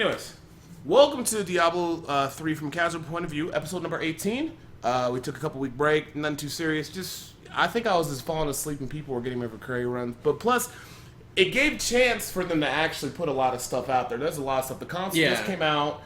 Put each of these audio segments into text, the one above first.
Anyways, welcome to Diablo 3 from a casual point of view, episode number 18. We took a couple week break, nothing too serious. I think I was just falling asleep and people were getting me for curry runs. But plus, it gave chance for them to actually put a lot of stuff out there. There's a lot of stuff. The console just came out.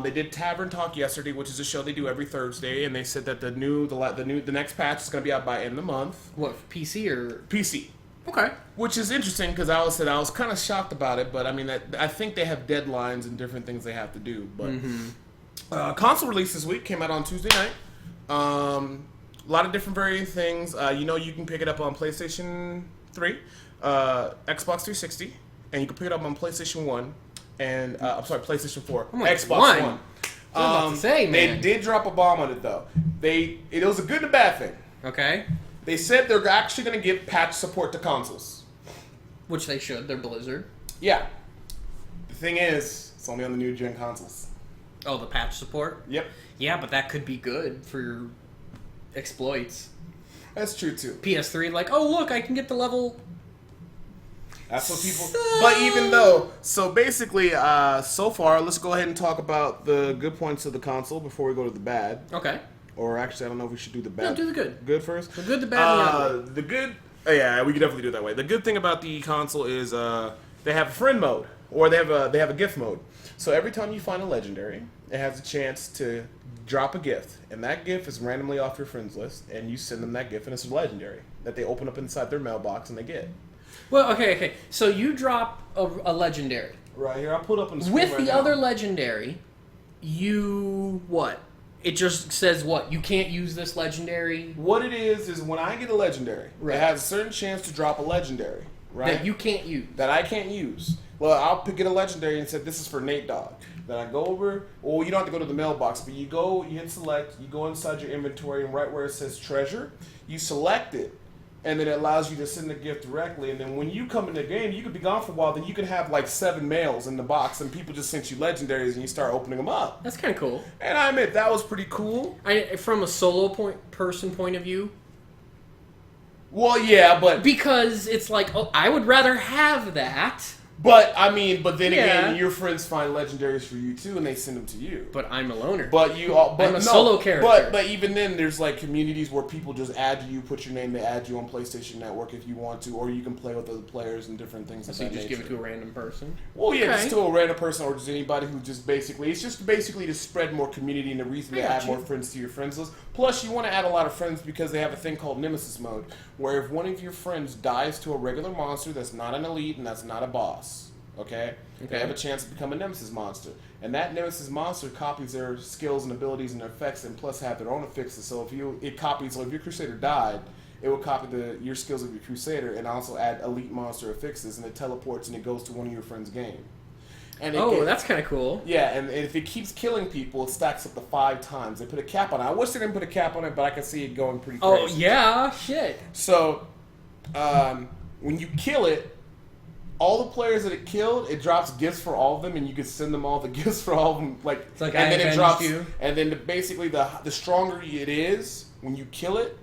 They did Tavern Talk yesterday, which is a show they do every Thursday, and they said that the next patch is going to be out by end of the month. What, PC or PC? Okay. Which is interesting because I was kind of shocked about it, but I mean I think they have deadlines and different things they have to do. But console release this week came out on Tuesday night. A lot of different varying things. You can pick it up on PlayStation 3, Xbox 360, and you can pick it up on PlayStation 1 and PlayStation 4, Xbox One. I was about to say, man. They did drop a bomb on it though. It was a good and a bad thing. Okay. They said they're actually going to give patch support to consoles. Which they should. They're Blizzard. Yeah. The thing is, it's only on the new gen consoles. Oh, the patch support? Yep. Yeah, but that could be good for your exploits. That's true, too. PS3, like, oh, look, I can get the level... That's what people... But even though... So basically, so far, let's go ahead and talk about the good points of the console before we go to the bad. Okay. Or actually, I don't know if we should do the bad. No, do the good. Good first? The good, the bad, and the ugly. The good... yeah, we can definitely do it that way. The good thing about the console is they have a friend mode. Or they have a gift mode. So every time you find a legendary, it has a chance to drop a gift. And that gift is randomly off your friends list. And you send them that gift, and it's a legendary that they open up inside their mailbox and they get. Well, okay. So you drop a legendary. Right here, I'll put up on the screen With right the now. other legendary, you... what? It just says what? You can't use this legendary? What it is when I get a legendary, Right. it has a certain chance to drop a legendary, right? That you can't use. That I can't use. Well, I'll get a legendary and say, this is for Nate Dogg. Then I go over, well, you don't have to go to the mailbox, but you hit select, you go inside your inventory, and right where it says treasure, you select it. And then it allows you to send the gift directly. And then when you come in the game, you could be gone for a while. Then you could have like 7 mails in the box, and people just sent you legendaries, and you start opening them up. That's kind of cool. And I admit that was pretty cool. From a solo person point of view. Well, yeah, but Because it's like, oh, I would rather have that. But then Yeah. again, your friends find legendaries for you too, and they send them to you. But I'm a loner. But I'm a solo character. But even then, there's like communities where people just add you, put your name, they add you on PlayStation Network if you want to, or you can play with other players and different things. So you just give it to a random person? Well, yeah, Okay. just to a random person or just anybody who just basically, it's just basically to spread more community and a reason to add more friends to your friends list. Plus, you want to add a lot of friends because they have a thing called Nemesis mode, where if one of your friends dies to a regular monster that's not an elite and that's not a boss. Okay? They have a chance to become a Nemesis monster. And that Nemesis monster copies their skills and abilities and their effects and plus have their own affixes. So if your Crusader died, it will copy your skills of your Crusader and also add elite monster affixes, and it teleports and it goes to one of your friends' game. And that's kind of cool. Yeah, and if it keeps killing people, it stacks up to 5 times. They put a cap on it. I wish they didn't put a cap on it, but I can see it going pretty crazy. Oh, yeah? Shit. So, when you kill it, all the players that it killed, it drops gifts for all of them, and you can send them all the gifts for all of them. It's like and I then it avenged drops, you. and then basically the stronger it is when you kill it,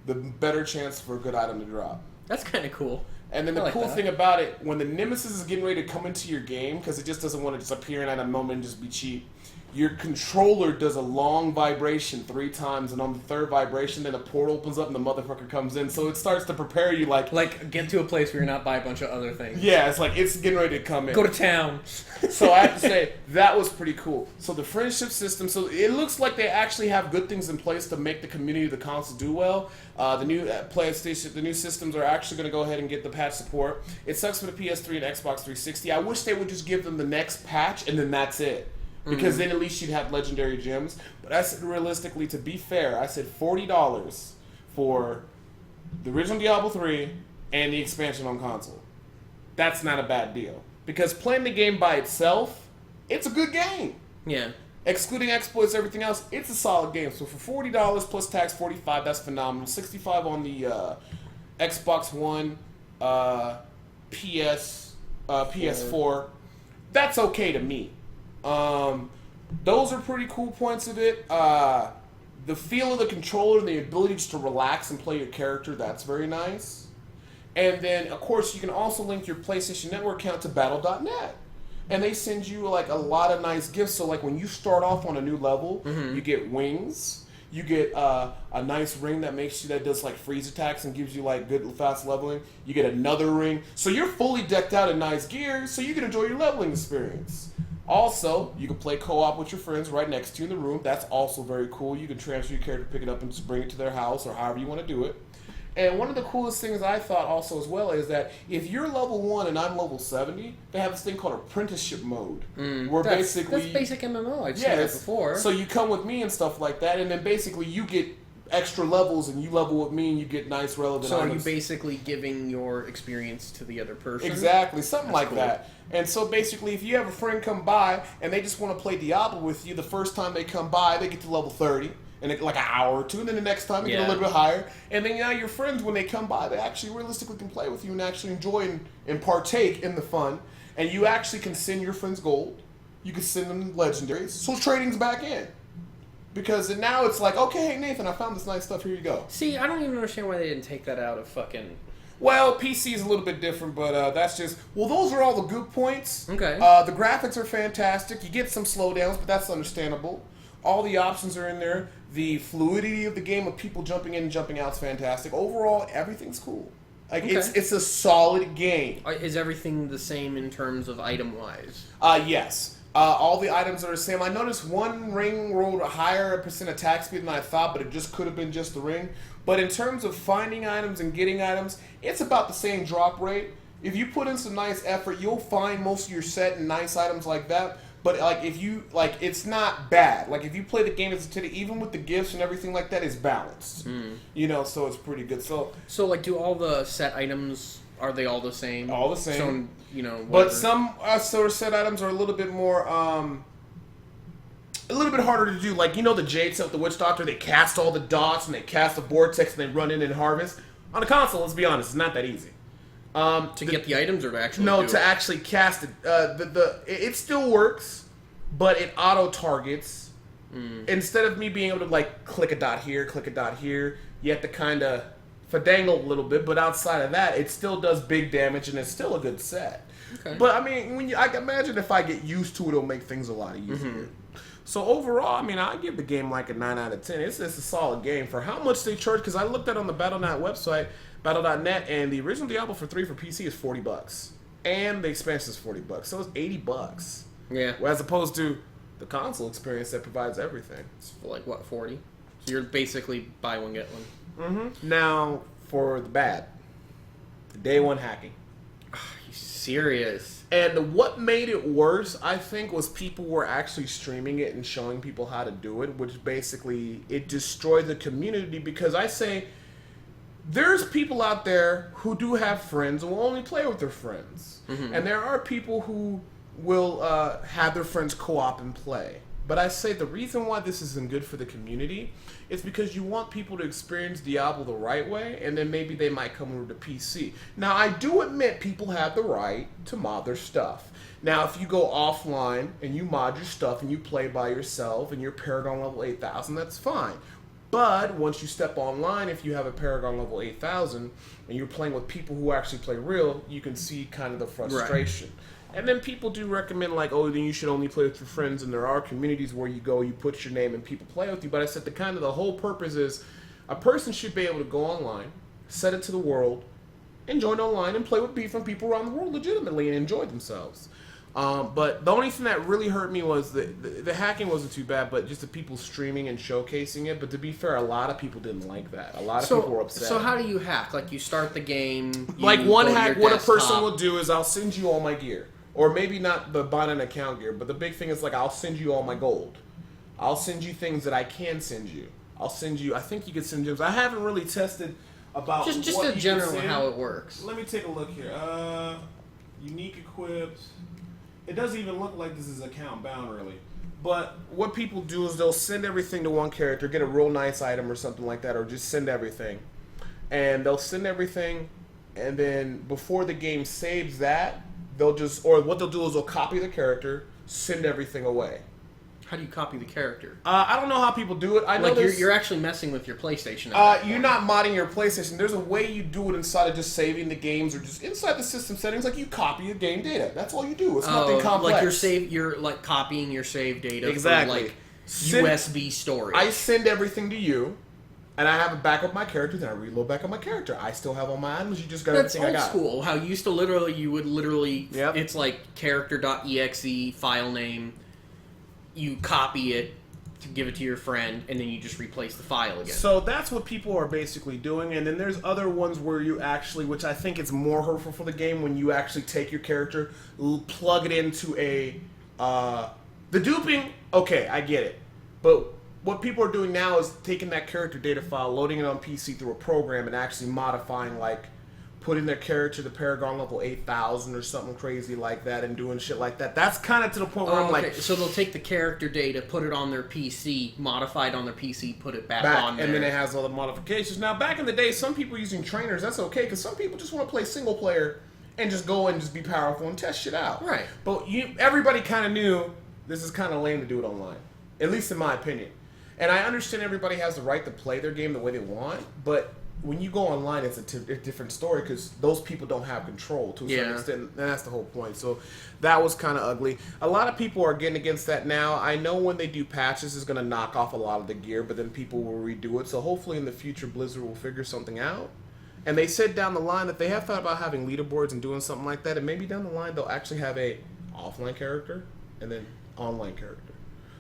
the better chance for a good item to drop. That's kind of cool. And then the cool thing about it, when the Nemesis is getting ready to come into your game, because it just doesn't want to just appear in at a moment and just be cheap, your controller does a long vibration 3 times, and on the 3rd vibration, then a portal opens up and the motherfucker comes in. So it starts to prepare you like get to a place where you're not by a bunch of other things. Yeah, it's like it's getting ready to come in. Go to town. So I have to say, that was pretty cool. So the friendship system, so it looks like they actually have good things in place to make the community of the console do well. The new PlayStation, the new systems are actually going to go ahead and get the patch support. It sucks for the PS3 and Xbox 360. I wish they would just give them the next patch and then that's it. Because then at least you'd have legendary gems. But I said realistically, to be fair, I said $40 for the original Diablo 3 and the expansion on console. That's not a bad deal. Because playing the game by itself, it's a good game. Yeah. Excluding exploits, everything else, it's a solid game. So for $40 plus tax, $45, that's phenomenal. $65 on the Xbox One, PS4. That's okay to me. Those are pretty cool points of it. The feel of the controller and the ability just to relax and play your character, that's very nice. And then, of course, you can also link your PlayStation Network account to Battle.net. and they send you like a lot of nice gifts. So like when you start off on a new level, you get wings. You get a nice ring that does like freeze attacks and gives you like good fast leveling. You get another ring, so you're fully decked out in nice gear, so you can enjoy your leveling experience. Also, you can play co-op with your friends right next to you in the room. That's also very cool. You can transfer your character, pick it up, and just bring it to their house or however you want to do it. And one of the coolest things I thought also as well is that if you're level 1 and I'm level 70, they have this thing called apprenticeship mode. Where that's basically... That's basic MMO. I've seen that before. So you come with me and stuff like that, and then basically you get extra levels and you level with me and you get nice relevant items. So are you basically giving your experience to the other person? Exactly, something That's like cool. that. And so basically if you have a friend come by and they just want to play Diablo with you, the first time they come by, they get to level 30. And like an hour or two, and then the next time you get a little bit higher. And then now your friends, when they come by, they actually realistically can play with you and actually enjoy and partake in the fun. And you actually can send your friends gold. You can send them legendaries. So trading's back in. Because now it's like, okay, hey Nathan, I found this nice stuff, here you go. See, I don't even understand why they didn't take that out of fucking... Well, PC is a little bit different, but that's just... Well, those are all the good points. Okay. The graphics are fantastic. You get some slowdowns, but that's understandable. All the options are in there. The fluidity of the game of people jumping in and jumping out is fantastic. Overall, everything's cool. Like it's a solid game. Is everything the same in terms of item-wise? Yes. All the items are the same. I noticed one ring rolled a higher percent attack speed than I thought, but it just could have been just the ring. But in terms of finding items and getting items, it's about the same drop rate. If you put in some nice effort, you'll find most of your set and nice items like that. But like if you like, it's not bad. Like if you play the game as a titty, even with the gifts and everything like that, it's balanced. You know, so it's pretty good. So like, do all the set items, are they all the same? All the same. So, you know, but some sort of set items are a little bit more, a little bit harder to do. Like, you know, the Jade set with the Witch Doctor, they cast all the dots and they cast the vortex and they run in and harvest. On a console, let's be honest, it's not that easy. To get the items or to actually No, do to it? actually cast it. It still works, but it auto-targets. Instead of me being able to, like, click a dot here, you have to kind of fadangle a little bit, but outside of that, it still does big damage, and it's still a good set. Okay. But, I mean, I can imagine if I get used to it, it'll make things a lot easier. So, overall, I mean, I give the game, like, a 9 out of 10. It's a solid game. For how much they charge, because I looked at on the Battle.net website, Battle.net, and the original Diablo for 3 for PC is $40. And the expansion is $40. So, it's $80. Yeah. As opposed to the console experience that provides everything. It's like, what, 40? So you're basically buy one, get one. Now, for the bad. The day one hacking. Are you serious? And what made it worse, I think, was people were actually streaming it and showing people how to do it, which basically, it destroyed the community because I say, there's people out there who do have friends and will only play with their friends. And there are people who will have their friends co-op and play. But I say the reason why this isn't good for the community is because you want people to experience Diablo the right way, and then maybe they might come over to PC. Now, I do admit people have the right to mod their stuff. Now, if you go offline and you mod your stuff and you play by yourself and you're Paragon level 8,000, that's fine. But once you step online, if you have a Paragon level 8,000 and you're playing with people who actually play real, you can see kind of the frustration. Right. And then people do recommend, like, oh, then you should only play with your friends, and there are communities where you go, you put your name, and people play with you. But I said the whole purpose is a person should be able to go online, set it to the world, and join online and play with different people around the world legitimately and enjoy themselves. But the only thing that really hurt me was the hacking wasn't too bad, but just the people streaming and showcasing it. But to be fair, a lot of people didn't like that. A lot of people were upset. So how do you hack? Like, you start the game. Like, one hack, what a person will do is I'll send you all my gear. Or maybe not the buying an account gear, but the big thing is, like, I'll send you all my gold. I'll send you things that I can send you. I'll send you, I think you could send gems. I haven't really tested about just what in you general can send. how it works. Let me take a look here. Unique equips. It doesn't even look like this is account bound, really. But what people do is they'll send everything to one character, get a real nice item or something like that, or just send everything. And they'll send everything, and then before the game saves that, they'll just, or what they'll do is they'll copy the character, send everything away. How do you copy the character? I don't know how people do it. I know Like you're actually messing with your PlayStation. You're not modding your PlayStation. There's a way you do it inside of just saving the games or just inside the system settings. Like you copy your game data. That's all you do. It's nothing complex. Like you're like copying your save data exactly. from like USB storage. I send everything to you, and I have a backup of my character. Then I reload back on my character. I still have all my items. You just got That's everything I got. That's old school. How you used to you would literally. Yep. It's like character.exe file name. You copy it to give it to your friend, and then you just replace the file again. So that's what people are basically doing, and then there's other ones where you actually, which I think is more hurtful for the game, when you actually take your character, plug it into a, the duping, okay, I get it. But what people are doing now is taking that character data file, loading it on PC through a program, and actually modifying, like, putting their character to Paragon level 8,000 or something crazy like that and doing shit like that. That's kind of to the point where I'm like... So they'll take the character data, put it on their PC, modify it on their PC, put it back on there. And then it has all the modifications. Now, back in the day, some people using trainers, that's okay, because some people just want to play single player and just go and just be powerful and test shit out. Right. But everybody kind of knew this is kind of lame to do it online, at least in my opinion. And I understand everybody has the right to play their game the way they want, but... when you go online, it's a different story because those people don't have control to a certain extent, and that's the whole point. So that was kind of ugly. A lot of people are getting against that now. I know when they do patches, it's going to knock off a lot of the gear, but then people will redo it. So hopefully in the future, Blizzard will figure something out. And they said down the line that they have thought about having leaderboards and doing something like that, and maybe down the line they'll actually have a offline character and then online character.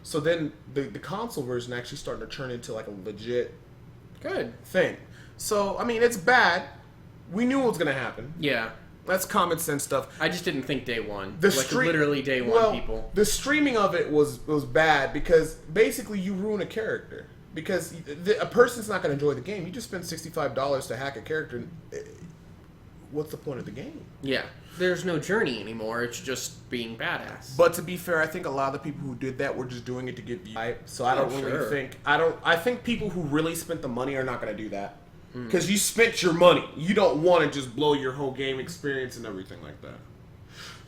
So then the console version actually starting to turn into like a legit thing. So, I mean, it's bad. We knew it was going to happen. Yeah. That's common sense stuff. I just didn't think day one. Literally day one people. The streaming of it was bad because basically you ruin a character. Because a person's not going to enjoy the game. You just spend $65 to hack a character. What's the point of the game? Yeah. There's no journey anymore. It's just being badass. But to be fair, I think a lot of the people who did that were just doing it to get views. So I don't really think... I think people who really spent the money are not going to do that. Because you spent your money. You don't want to just blow your whole game experience and everything like that.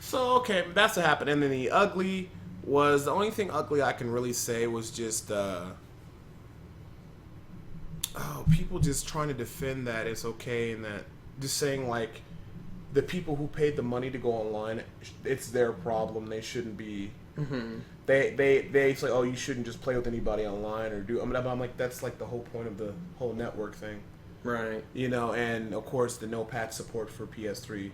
So, okay, that's what happened. And then the ugly was... the only thing ugly I can really say was just... people just trying to defend that it's okay and that... just saying, like, the people who paid the money to go online, it's their problem. They shouldn't be... They say, oh, you shouldn't just play with anybody online or do... I'm like, that's like the whole point of the whole network thing. Right. You know, and of course the no patch support for PS3,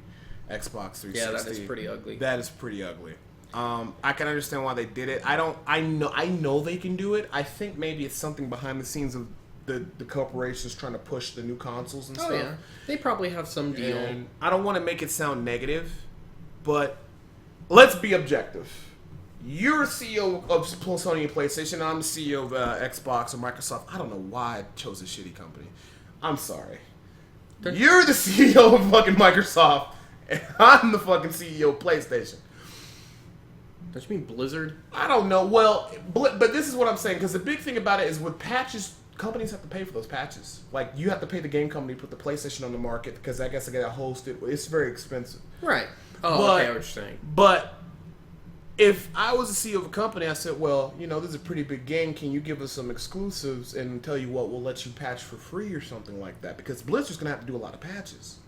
Xbox 360. Yeah, that is pretty ugly. That is pretty ugly. I can understand why they did it. I know they can do it. I think maybe it's something behind the scenes of the corporations trying to push the new consoles and stuff. Oh yeah, they probably have some deal. And I don't want to make it sound negative, but let's be objective. You're a CEO of Sony and PlayStation. I'm the CEO of Xbox or Microsoft. I don't know why I chose a shitty company. I'm sorry. You're the CEO of fucking Microsoft, and I'm the fucking CEO of PlayStation. Don't you mean Blizzard? I don't know. Well, but this is what I'm saying, because the big thing about it is with patches, companies have to pay for those patches. Like, you have to pay the game company to put the PlayStation on the market, because I guess they got to host it. It's very expensive. Right. Oh, okay, I know what you're saying. But if I was the CEO of a company, I said, well, you know, this is a pretty big game. Can you give us some exclusives and tell you what, we'll let you patch for free or something like that? Because Blizzard's going to have to do a lot of patches.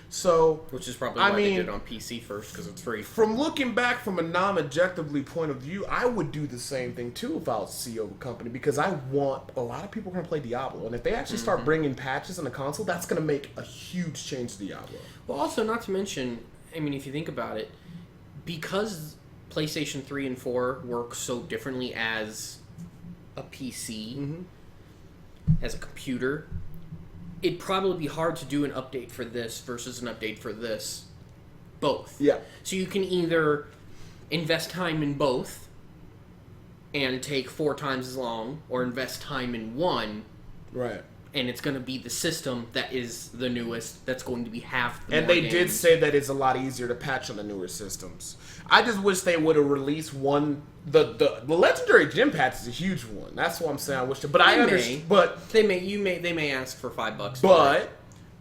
So, which is probably why they did it on PC first, because it's free. From looking back from a non-objectively point of view, I would do the same thing too if I was the CEO of a company, because I want a lot of people going to play Diablo, and if they actually start bringing patches on the console, that's going to make a huge change to Diablo. Well, also, not to mention, I mean, if you think about it, because PlayStation 3 and 4 work so differently as a PC, as a computer, it'd probably be hard to do an update for this versus an update for this. Both. Yeah. So you can either invest time in both and take 4 times as long, or invest time in one. Right. And it's going to be the system that is the newest, that's going to be half the And they did say that it's a lot easier to patch on the newer systems. I just wish they would have released one. The Legendary Gym patch is a huge one. That's what I'm saying. I wish. But I understand. But they may ask for $5. But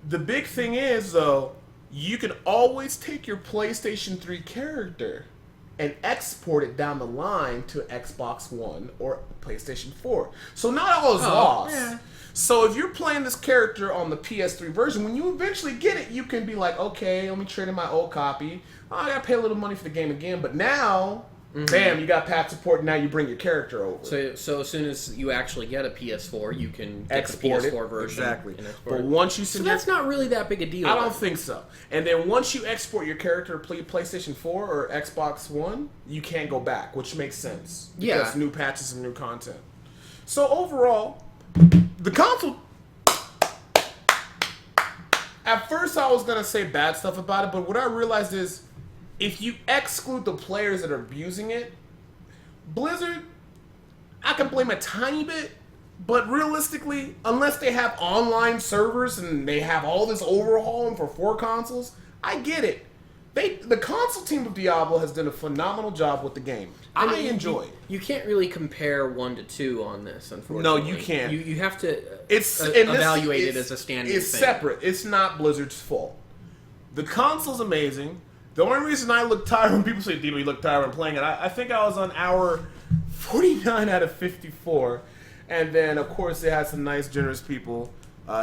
the big thing is, though, you can always take your PlayStation 3 character and export it down the line to Xbox One or PlayStation 4. So not all is lost. Yeah. So if you're playing this character on the PS3 version, when you eventually get it, you can be like, okay, let me trade in my old copy. Oh, I gotta pay a little money for the game again, but now, bam, you got patch support. Now you bring your character over. So as soon as you actually get a PS4, you can get Export the PS4 it. version. Exactly. And export But it. once you So send your that's not really that big a deal. I don't think so. And then once you export your character to PlayStation 4 or Xbox One, you can't go back, which makes sense. Because new patches and new content. So overall, the console... At first I was going to say bad stuff about it, but what I realized is if you exclude the players that are abusing it, Blizzard, I can blame a tiny bit. But realistically, unless they have online servers and they have all this overhauling for 4 consoles, I get it. The console team of Diablo has done a phenomenal job with the game. I enjoy it. You can't really compare 1 to 2 on this, unfortunately. No, you can't. You have to evaluate it as a standing It's thing. separate. It's not Blizzard's fault. The console's amazing. The only reason I look tired when people say, Debo, you look tired when playing it, I think I was on hour 49 out of 54. And then, of course, it has some nice, generous people.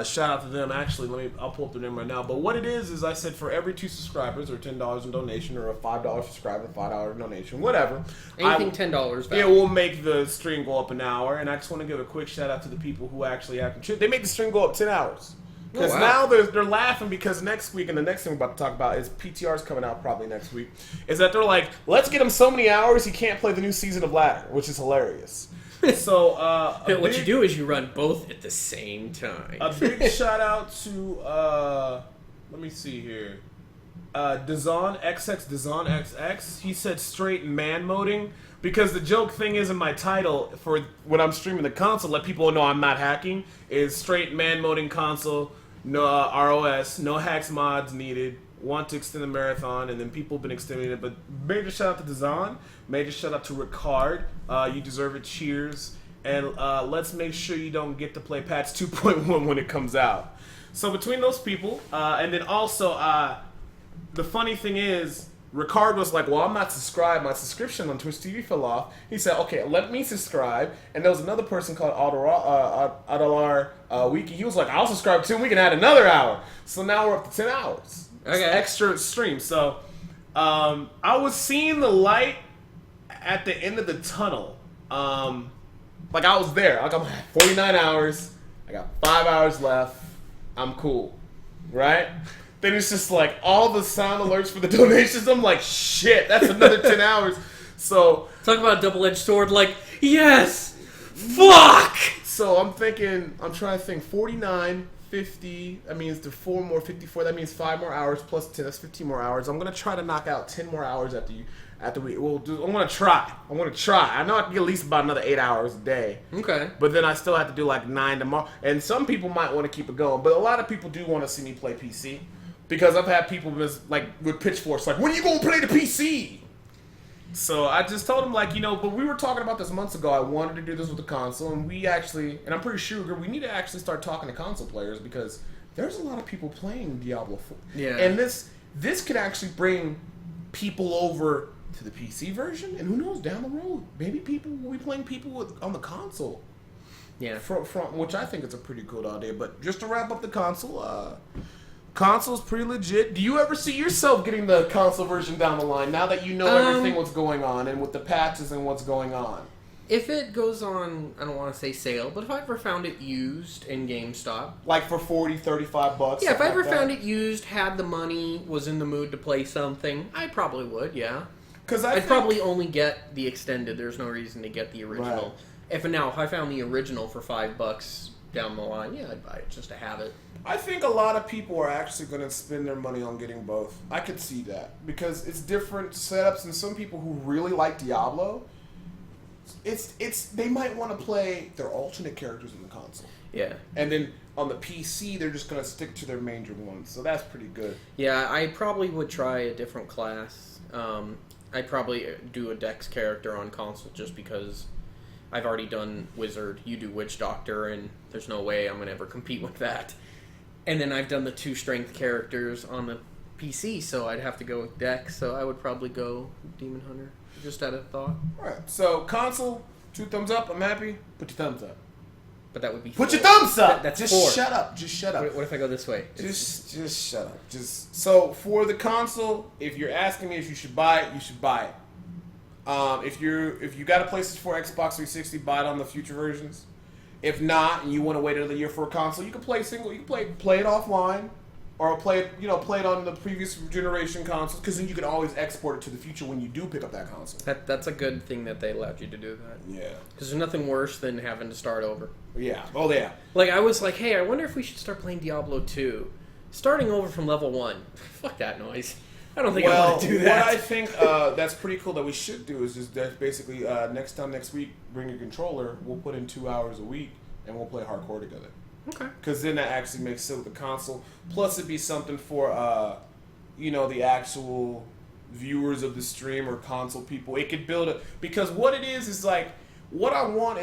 Shout out to them. Actually, I'll pull up their name right now. But what it is I said for every 2 subscribers, or $10 in donation, or a $5 subscriber, $5 donation, whatever. Anything $10 value. It will make the stream go up an hour. And I just want to give a quick shout out to the people who actually have contributed. They make the stream go up 10 hours. Because now they're laughing because next week, and the next thing we're about to talk about is PTR's coming out probably next week, is that they're like, let's get him so many hours he can't play the new season of Ladder, which is hilarious. So, what you do is you run both at the same time. A big shout out to, let me see here, Dazon XX. He said straight man moding, because the joke thing is in my title for when I'm streaming the console, let people know I'm not hacking, is straight man moding console, no ROS, no hacks mods needed. Want to extend the marathon, and then people have been extending it. But major shout out to Dazon, major shout out to Ricard. You deserve it. Cheers. And let's make sure you don't get to play patch 2.1 when it comes out. So between those people, and then also the funny thing is, Ricard was like, well, I'm not subscribed. My subscription on Twitch TV fell off. He said, okay, let me subscribe. And there was another person called Adalar Wiki. He was like, I'll subscribe too, and we can add another hour. So now we're up to 10 hours. Okay. Extra stream. So I was seeing the light at the end of the tunnel. Like I was there. Like I'm at 49 hours. I got 5 hours left. I'm cool. Right? Then it's just like all the sound alerts for the donations. I'm like, shit, that's another 10 hours. So talk about a double-edged sword. Like, yes, fuck. So I'm trying to think. 49. 50, that means the 4 more 54, that means 5 more hours plus 10, that's 15 more hours. I'm going to try to knock out 10 more hours after we I'm going to try. I know I can get at least about another 8 hours a day. Okay. But then I still have to do like 9 tomorrow. And some people might want to keep it going, but a lot of people do want to see me play PC. Because I've had people with pitchforks like, when are you going to play the PC? So I just told him, like, but we were talking about this months ago. I wanted to do this with the console, and and I'm pretty sure we need to actually start talking to console players because there's a lot of people playing Diablo 4. Yeah. And this could actually bring people over to the PC version, and who knows, down the road, maybe people will be playing on the console. Yeah. From which I think is a pretty cool idea. But just to wrap up the console, console's pretty legit. Do you ever see yourself getting the console version down the line now that you know everything what's going on and with the patches and what's going on? If it goes on, I don't want to say sale, but if I ever found it used in GameStop. Like for $40, $35? Yeah, if I ever found it used, had the money, was in the mood to play something, I probably would, yeah. Because I'd probably only get the extended. There's no reason to get the original. Right. If I found the original for $5 down the line, yeah, I'd buy it just to have it. I think a lot of people are actually going to spend their money on getting both. I could see that because it's different setups, and some people who really like Diablo, they might want to play their alternate characters in the console. Yeah. And then on the PC, they're just going to stick to their major ones, so that's pretty good. Yeah, I probably would try a different class. I'd probably do a Dex character on console just because I've already done Wizard, you do Witch Doctor, and there's no way I'm going to ever compete with that. And then I've done the 2 strength characters on the PC, so I'd have to go with Dex, so I would probably go Demon Hunter. Just had a thought. Alright, so console, 2 thumbs up, I'm happy. Put your thumbs up. But that would be Put 4. your thumbs up! That's just 4. shut up. Just shut up. What if I go this way? Just shut up. So for the console, if you're asking me if you should buy it, you should buy it. If you got a PlayStation 4, Xbox 360, buy it on the future versions. If not, and you want to wait another year for a console, you can play single. You can play it offline, or play it on the previous generation consoles. Because then you can always export it to the future when you do pick up that console. That's a good thing that they allowed you to do that. Yeah. Because there's nothing worse than having to start over. Yeah. Oh yeah. Like I was like, hey, I wonder if we should start playing Diablo 2, starting over from level 1. Fuck that noise. I don't think I want to do that. What I think that's pretty cool that we should do is just that basically next week, bring your controller. We'll put in 2 hours a week and we'll play hardcore together. Okay. Because then that actually makes sense with the console. Plus, it'd be something for the actual viewers of the stream or console people. It could build a because what it is like what I want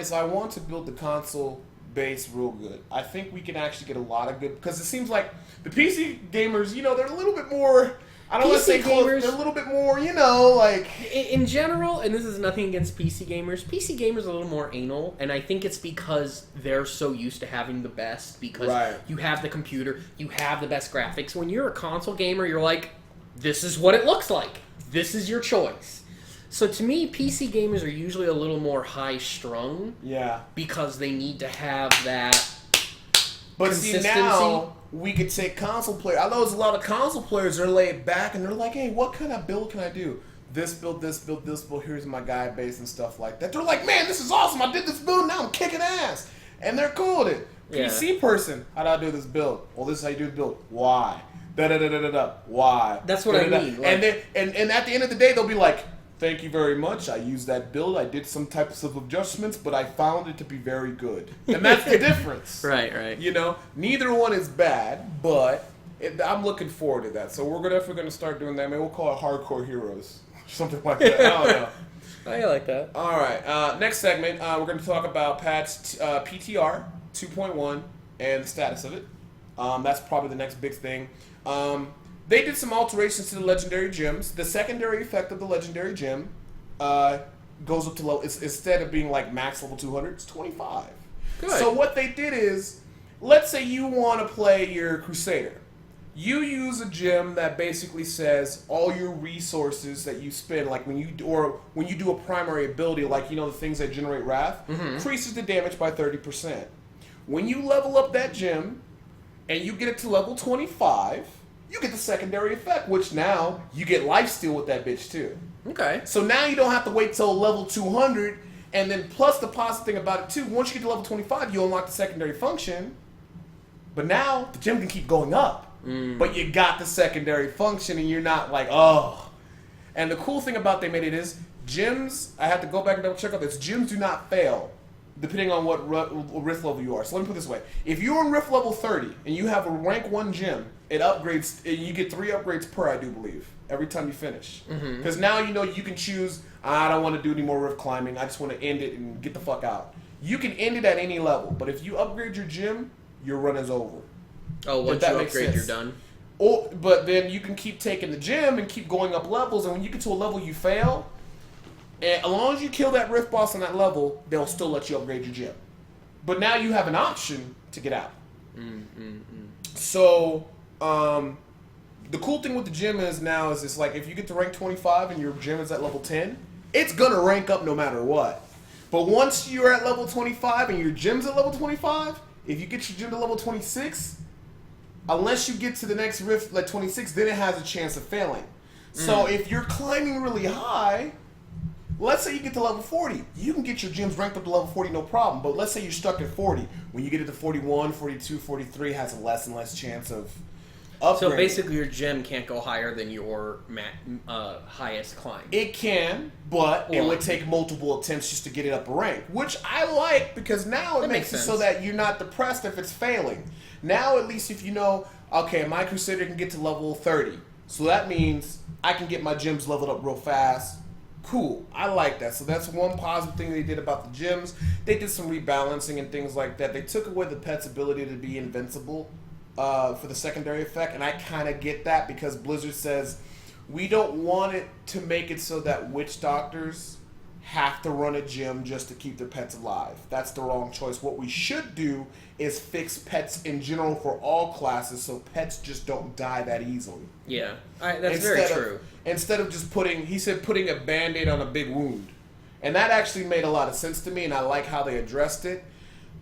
to build the console base real good. I think we can actually get a lot of good because it seems like the PC gamers, they're a little bit more. I don't want to say close. They're a little bit more, like... In general, and this is nothing against PC gamers, PC gamers are a little more anal, and I think it's because they're so used to having the best, because you have the computer, you have the best graphics. When you're a console gamer, you're like, this is what it looks like. This is your choice. So to me, PC gamers are usually a little more high-strung. Yeah. Because they need to have that But consistency. See, now we could take console players. I know there's a lot of console players that are laid back and they're like, hey, what kind of build can I do? This build, this build, this build, here's my guide base and stuff like that. They're like, man, this is awesome. I did this build, now I'm kicking ass. And they're cool with it. Yeah. PC person, how do I do this build? Well, this is how you do the build. Why? Da-da-da-da-da-da. Why? That's what I mean. Like, and at the end of the day, they'll be like, thank you very much. I used that build. I did some types of adjustments, but I found it to be very good. And that's the difference. Right. Neither one is bad, but I'm looking forward to that. So we're definitely going to start doing that. Maybe we'll call it Hardcore Heroes. Something like that. I don't know. I like that. All right. Next segment, we're going to talk about patch PTR 2.1 and the status of it. That's probably the next big thing. They did some alterations to the legendary gems. The secondary effect of the legendary gem goes up to low. Instead of being like max level 200, it's 25. Good. So what they did is, let's say you want to play your Crusader. You use a gem that basically says all your resources that you spend, like when you do a primary ability, like the things that generate wrath, increases the damage by 30%. When you level up that gem and you get it to level 25. You get the secondary effect, which now you get lifesteal with that bitch too. Okay. So now you don't have to wait till level 200, and then plus the positive thing about it too, once you get to level 25, you unlock the secondary function, but now the gem can keep going up. But you got the secondary function, and you're not like, oh. And the cool thing about they made it is, gems, I have to go back and double check out this, gems do not fail, depending on what Rift level you are. So let me put it this way. If you're in Rift level 30, and you have a rank 1 gem, it upgrades, you get 3 upgrades per, I do believe, every time you finish. Because now you can choose, I don't want to do any more Rift climbing, I just want to end it and get the fuck out. You can end it at any level, but if you upgrade your gem, your run is over. Oh, once you upgrade, you're done? But then you can keep taking the gem and keep going up levels, and when you get to a level you fail, and as long as you kill that Rift boss on that level, they'll still let you upgrade your gem. But now you have an option to get out. So, the cool thing with the gem is now is it's like if you get to rank 25 and your gem is at level 10, it's gonna rank up no matter what. But once you're at level 25 and your gem's at level 25, if you get your gem to level 26, unless you get to the next Rift like 26, then it has a chance of failing. So if you're climbing really high, let's say you get to level 40, you can get your gems ranked up to level 40 no problem, but let's say you're stuck at 40. When you get it to 41, 42, 43, it has a less and less chance of upgrading. So basically your gem can't go higher than your highest climb. It can, but it would take multiple attempts just to get it up a rank, which I like because now it makes it so that you're not depressed if it's failing. Now at least if you know, okay, my Crusader can get to level 30, so that means I can get my gems leveled up real fast. Cool. I like that. So that's one positive thing they did about the gems. They did some rebalancing and things like that. They took away the pet's ability to be invincible for the secondary effect, and I kind of get that because Blizzard says we don't want it to make it so that witch doctors have to run a gym just to keep their pets alive. That's the wrong choice. What we should do is fix pets in general for all classes so pets just don't die that easily. Yeah, that's very true. Instead of just putting a Band-Aid on a big wound. And that actually made a lot of sense to me, and I like how they addressed it.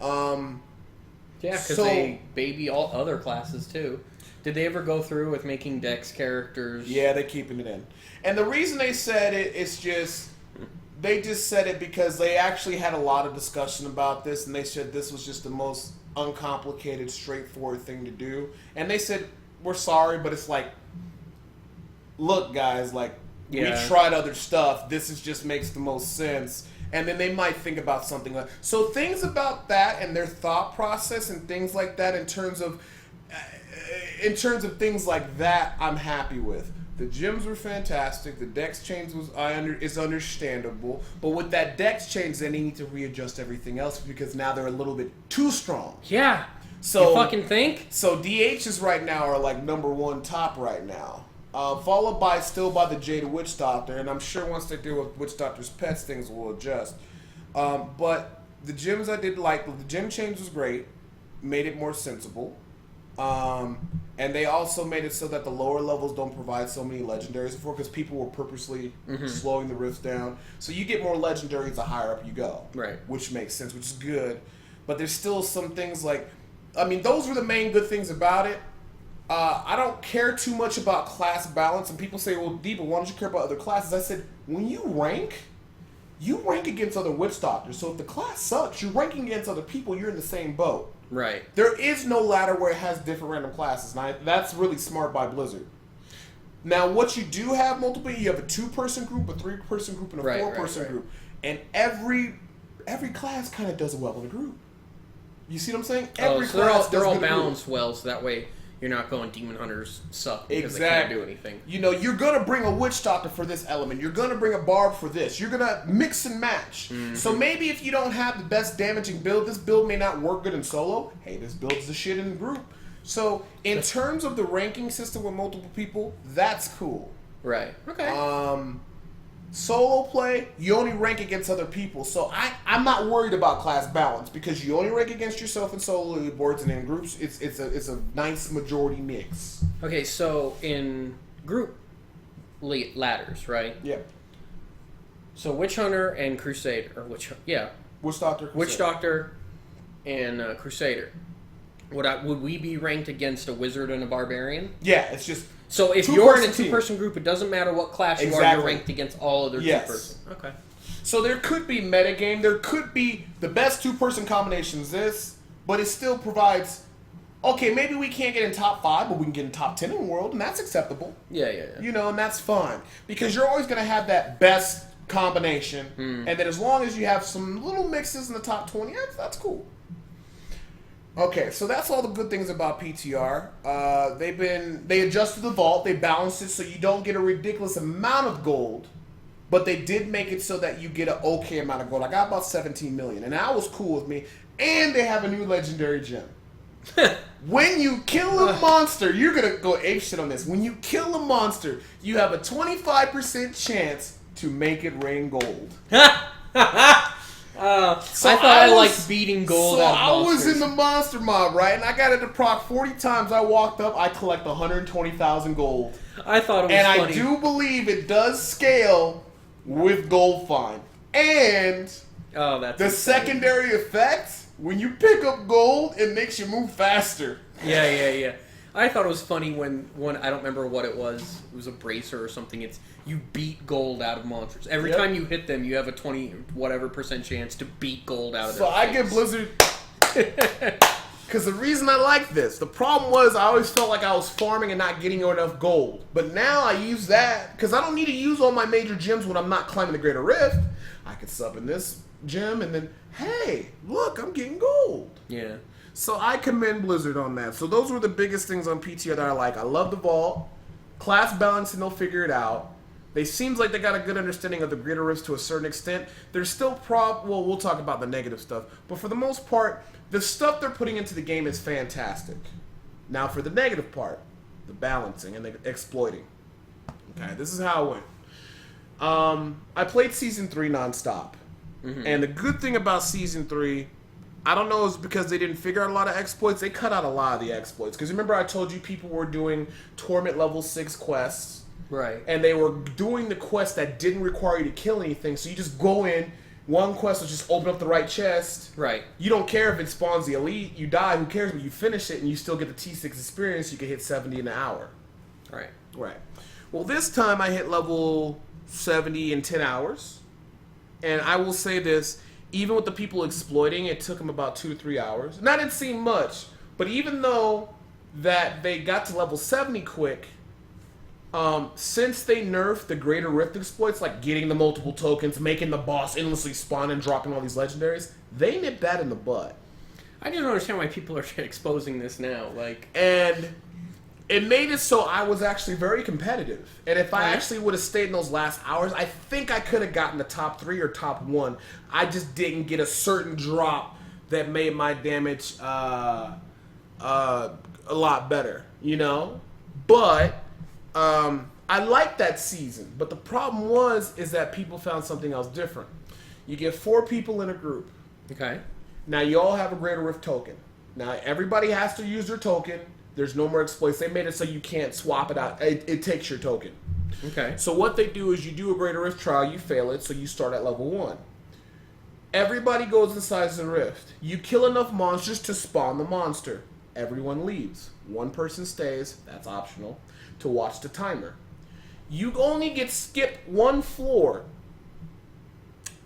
Yeah, because they baby all other classes too. Did they ever go through with making Dex characters? Yeah, they're keeping it in. And the reason they said it is just... They just said it because they actually had a lot of discussion about this, and they said this was just the most uncomplicated, straightforward thing to do. And they said, we're sorry, but it's like, look, guys, like, we tried other stuff. This just makes the most sense. And then they might think about something like... So things about that and their thought process and things like that in terms of things like that, I'm happy with. The gyms were fantastic. The dex change is understandable. But with that dex change, then they need to readjust everything else because now they're a little bit too strong. Yeah. So you fucking think? So DHs right now are like #1 top right now. Followed by the Jada Witch Doctor. And I'm sure once they deal with Witch Doctor's pets, things will adjust. But the gyms I did like. The gym change was great. Made it more sensible. And they also made it so that the lower levels don't provide so many legendaries before because people were purposely slowing the rifts down. So you get more legendaries the higher up you go. Right. Which makes sense, which is good. But there's still some things like... I mean, those were the main good things about it. I don't care too much about class balance. And people say, well, Deepa, why don't you care about other classes? I said, when you rank against other witch doctors. So if the class sucks, you're ranking against other people, you're in the same boat. Right. There is no ladder where it has different random classes. And that's really smart by Blizzard. Now, what you do have multiple, you have a 2-person group, a 3-person group, and a 4-person group. And every class kind of does well in a group. You see what I'm saying? Every class they're all balanced well, so that way you're not going demon hunters suck because they can't do anything. You know, you're going to bring a witch doctor for this element. You're going to bring a barb for this. You're going to mix and match. Mm-hmm. So maybe if you don't have the best damaging build, this build may not work good in solo. Hey, this build's the shit in the group. So in terms of the ranking system with multiple people, that's cool. Right. Okay. Solo play, you only rank against other people. So I'm not worried about class balance because you only rank against yourself in solo leaderboards, and in groups, it's a nice majority mix. Okay, so in group ladders, right? Yeah. So Witch Hunter and Crusader, or Witch Doctor, Witch Doctor, and Crusader. Would we be ranked against a wizard and a barbarian? Yeah, it's just. So if you're in a 2-person group, it doesn't matter what class you are, you're ranked against all other 2-person. Okay. So there could be metagame. There could be the best 2-person combinations this, but it still provides, okay, maybe we can't get in top 5, but we can get in top 10 in the world, and that's acceptable. Yeah. You know, and that's fine. Because you're always going to have that best combination, and then as long as you have some little mixes in the top 20, that's cool. Okay, so that's all the good things about PTR. They adjusted the vault, they balanced it so you don't get a ridiculous amount of gold, but they did make it so that you get an okay amount of gold. I got about 17 million, and that was cool with me. And they have a new legendary gem. When you kill a monster, you're gonna go ape shit on this. When you kill a monster, you have a 25% chance to make it rain gold. So I thought I liked beating gold out of monsters. I was in the monster mob, right? And I got it to proc 40 times. I walked up, I collect 120,000 gold. I thought it was funny. And I do believe it does scale with gold find. And the secondary effect, when you pick up gold, it makes you move faster. Yeah. I thought it was funny when I don't remember what it was. It was a bracer or something. It's you beat gold out of monsters. Every time you hit them, you have a 20% chance to beat gold out of them. So I give Blizzard because the reason I like this, the problem was I always felt like I was farming and not getting enough gold. But now I use that because I don't need to use all my major gems when I'm not climbing the Greater Rift. I could sub in this gem and then, hey, look, I'm getting gold. Yeah. So I commend Blizzard on that. So those were the biggest things on PTR that I like. I love the vault. Class balance, and they'll figure it out. They seems like they got a good understanding of the Greater Rifts to a certain extent. There's still well, we'll talk about the negative stuff. But for the most part, the stuff they're putting into the game is fantastic. Now for the negative part, the balancing and the exploiting. Okay, this is how it went. I played Season 3 nonstop. And the good thing about Season 3, I don't know, is because they didn't figure out a lot of exploits. They cut out a lot of the exploits. Because remember I told you people were doing Torment level 6 quests. Right. And they were doing the quests that didn't require you to kill anything. So you just go in, one quest will just open up the right chest. Right. You don't care if it spawns the elite. You die, who cares? But you finish it and you still get the T6 experience. You can hit 70 in an hour. Right. Right. Well, this time I hit level 70 in 10 hours. And I will say this, even with the people exploiting, it took them about 2 to 3 hours. And that didn't seem much, but even though that they got to level 70 quick, since they nerfed the Greater Rift exploits, like getting the multiple tokens, making the boss endlessly spawn and dropping all these legendaries, they nipped that in the butt. I just don't understand why people are exposing this now. And it made it so I was actually very competitive. And if I actually would have stayed in those last hours, I think I could have gotten the top 3 or top 1. I just didn't get a certain drop that made my damage a lot better, you know? But I liked that season. But the problem is that people found something else different. You get 4 people in a group. Okay. Now you all have a Greater Rift token. Now everybody has to use their token. There's no more exploits. They made it so you can't swap it out. It takes your token. Okay. So what they do is you do a Greater Rift trial, you fail it, so you start at level 1. Everybody goes inside the rift. You kill enough monsters to spawn the monster. Everyone leaves. One person stays, that's optional, to watch the timer. You only get skipped 1 floor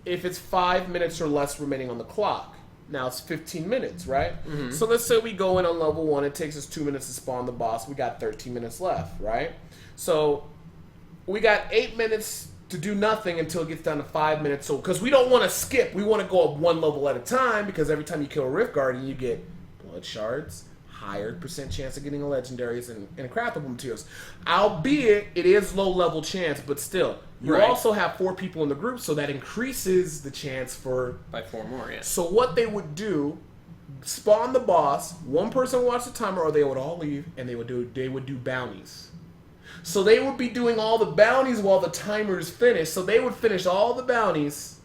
if it's 5 minutes or less remaining on the clock. Now it's 15 minutes, right? Mm-hmm. So let's say we go in on level 1. It takes us 2 minutes to spawn the boss. We got 13 minutes left, right? So we got 8 minutes to do nothing until it gets down to 5 minutes. So because we don't want to skip, we want to go up 1 level at a time, because every time you kill a Rift Guardian, you get blood shards, higher percent chance of getting a legendaries and craftable materials. Albeit it is low level chance, but still. You also have 4 people in the group, so that increases the chance for... By 4 more, yeah. So what they would do, spawn the boss, 1 person would watch the timer, or they would all leave, and they would do bounties. So they would be doing all the bounties while the timer is finished. So they would finish all the bounties.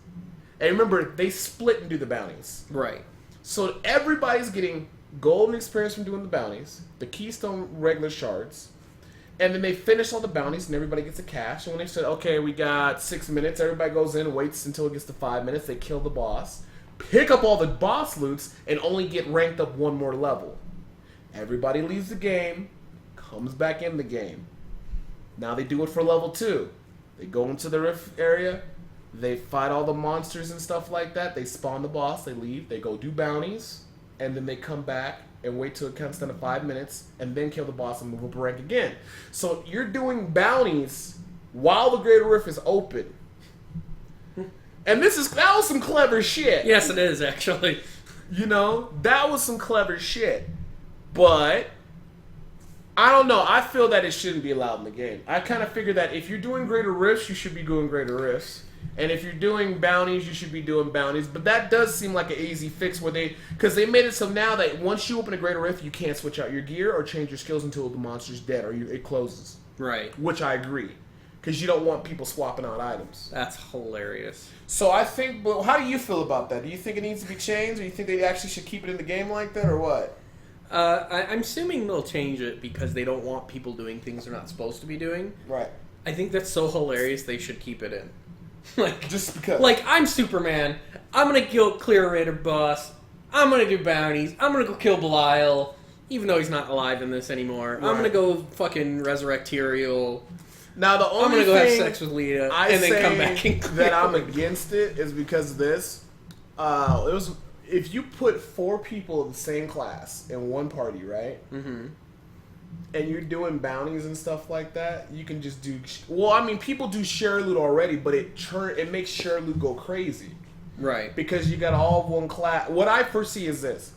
And remember, they split and do the bounties. Right. So everybody's getting golden experience from doing the bounties, the keystone regular shards, and then they finish all the bounties and everybody gets a cash. And when they said, okay, we got 6 minutes, everybody goes in and waits until it gets to 5 minutes. They kill the boss, pick up all the boss loots, and only get ranked up 1 more level. Everybody leaves the game, comes back in the game. Now they do it for level 2. They go into the rift area, they fight all the monsters and stuff like that, they spawn the boss, they leave, they go do bounties, and then they come back and wait till it comes down to 5 minutes, and then kill the boss and move up a rank again. So you're doing bounties while the Greater Rift is open. And that was some clever shit. Yes, it is, actually. You know, that was some clever shit. But I don't know. I feel that it shouldn't be allowed in the game. I kind of figure that if you're doing Greater Rifts, you should be doing Greater Rifts. And if you're doing bounties, you should be doing bounties. But that does seem like an easy fix because they made it so now that once you open a Greater Rift, you can't switch out your gear or change your skills until the monster's dead or it closes. Right. Which I agree. Because you don't want people swapping out items. That's hilarious. So I think, but how do you feel about that? Do you think it needs to be changed, or you think they actually should keep it in the game like that, or what? I'm assuming they'll change it because they don't want people doing things they're not supposed to be doing. Right. I think that's so hilarious they should keep it in. Just because. Like, I'm Superman. I'm gonna clear a raider boss. I'm gonna do bounties. I'm gonna go kill Belial, even though he's not alive in this anymore. Right. I'm gonna go fucking resurrect Tyrael. Now the only I'm gonna go thing have sex with Lita and then come back and clear. That I'm against it is because of this. It was if you put 4 people of the same class in one party, right? Mm-hmm. And you're doing bounties and stuff like that, you can just do... Well, I mean, people do share loot already, but it makes share loot go crazy. Right. Because you got all of one class. What I foresee is this.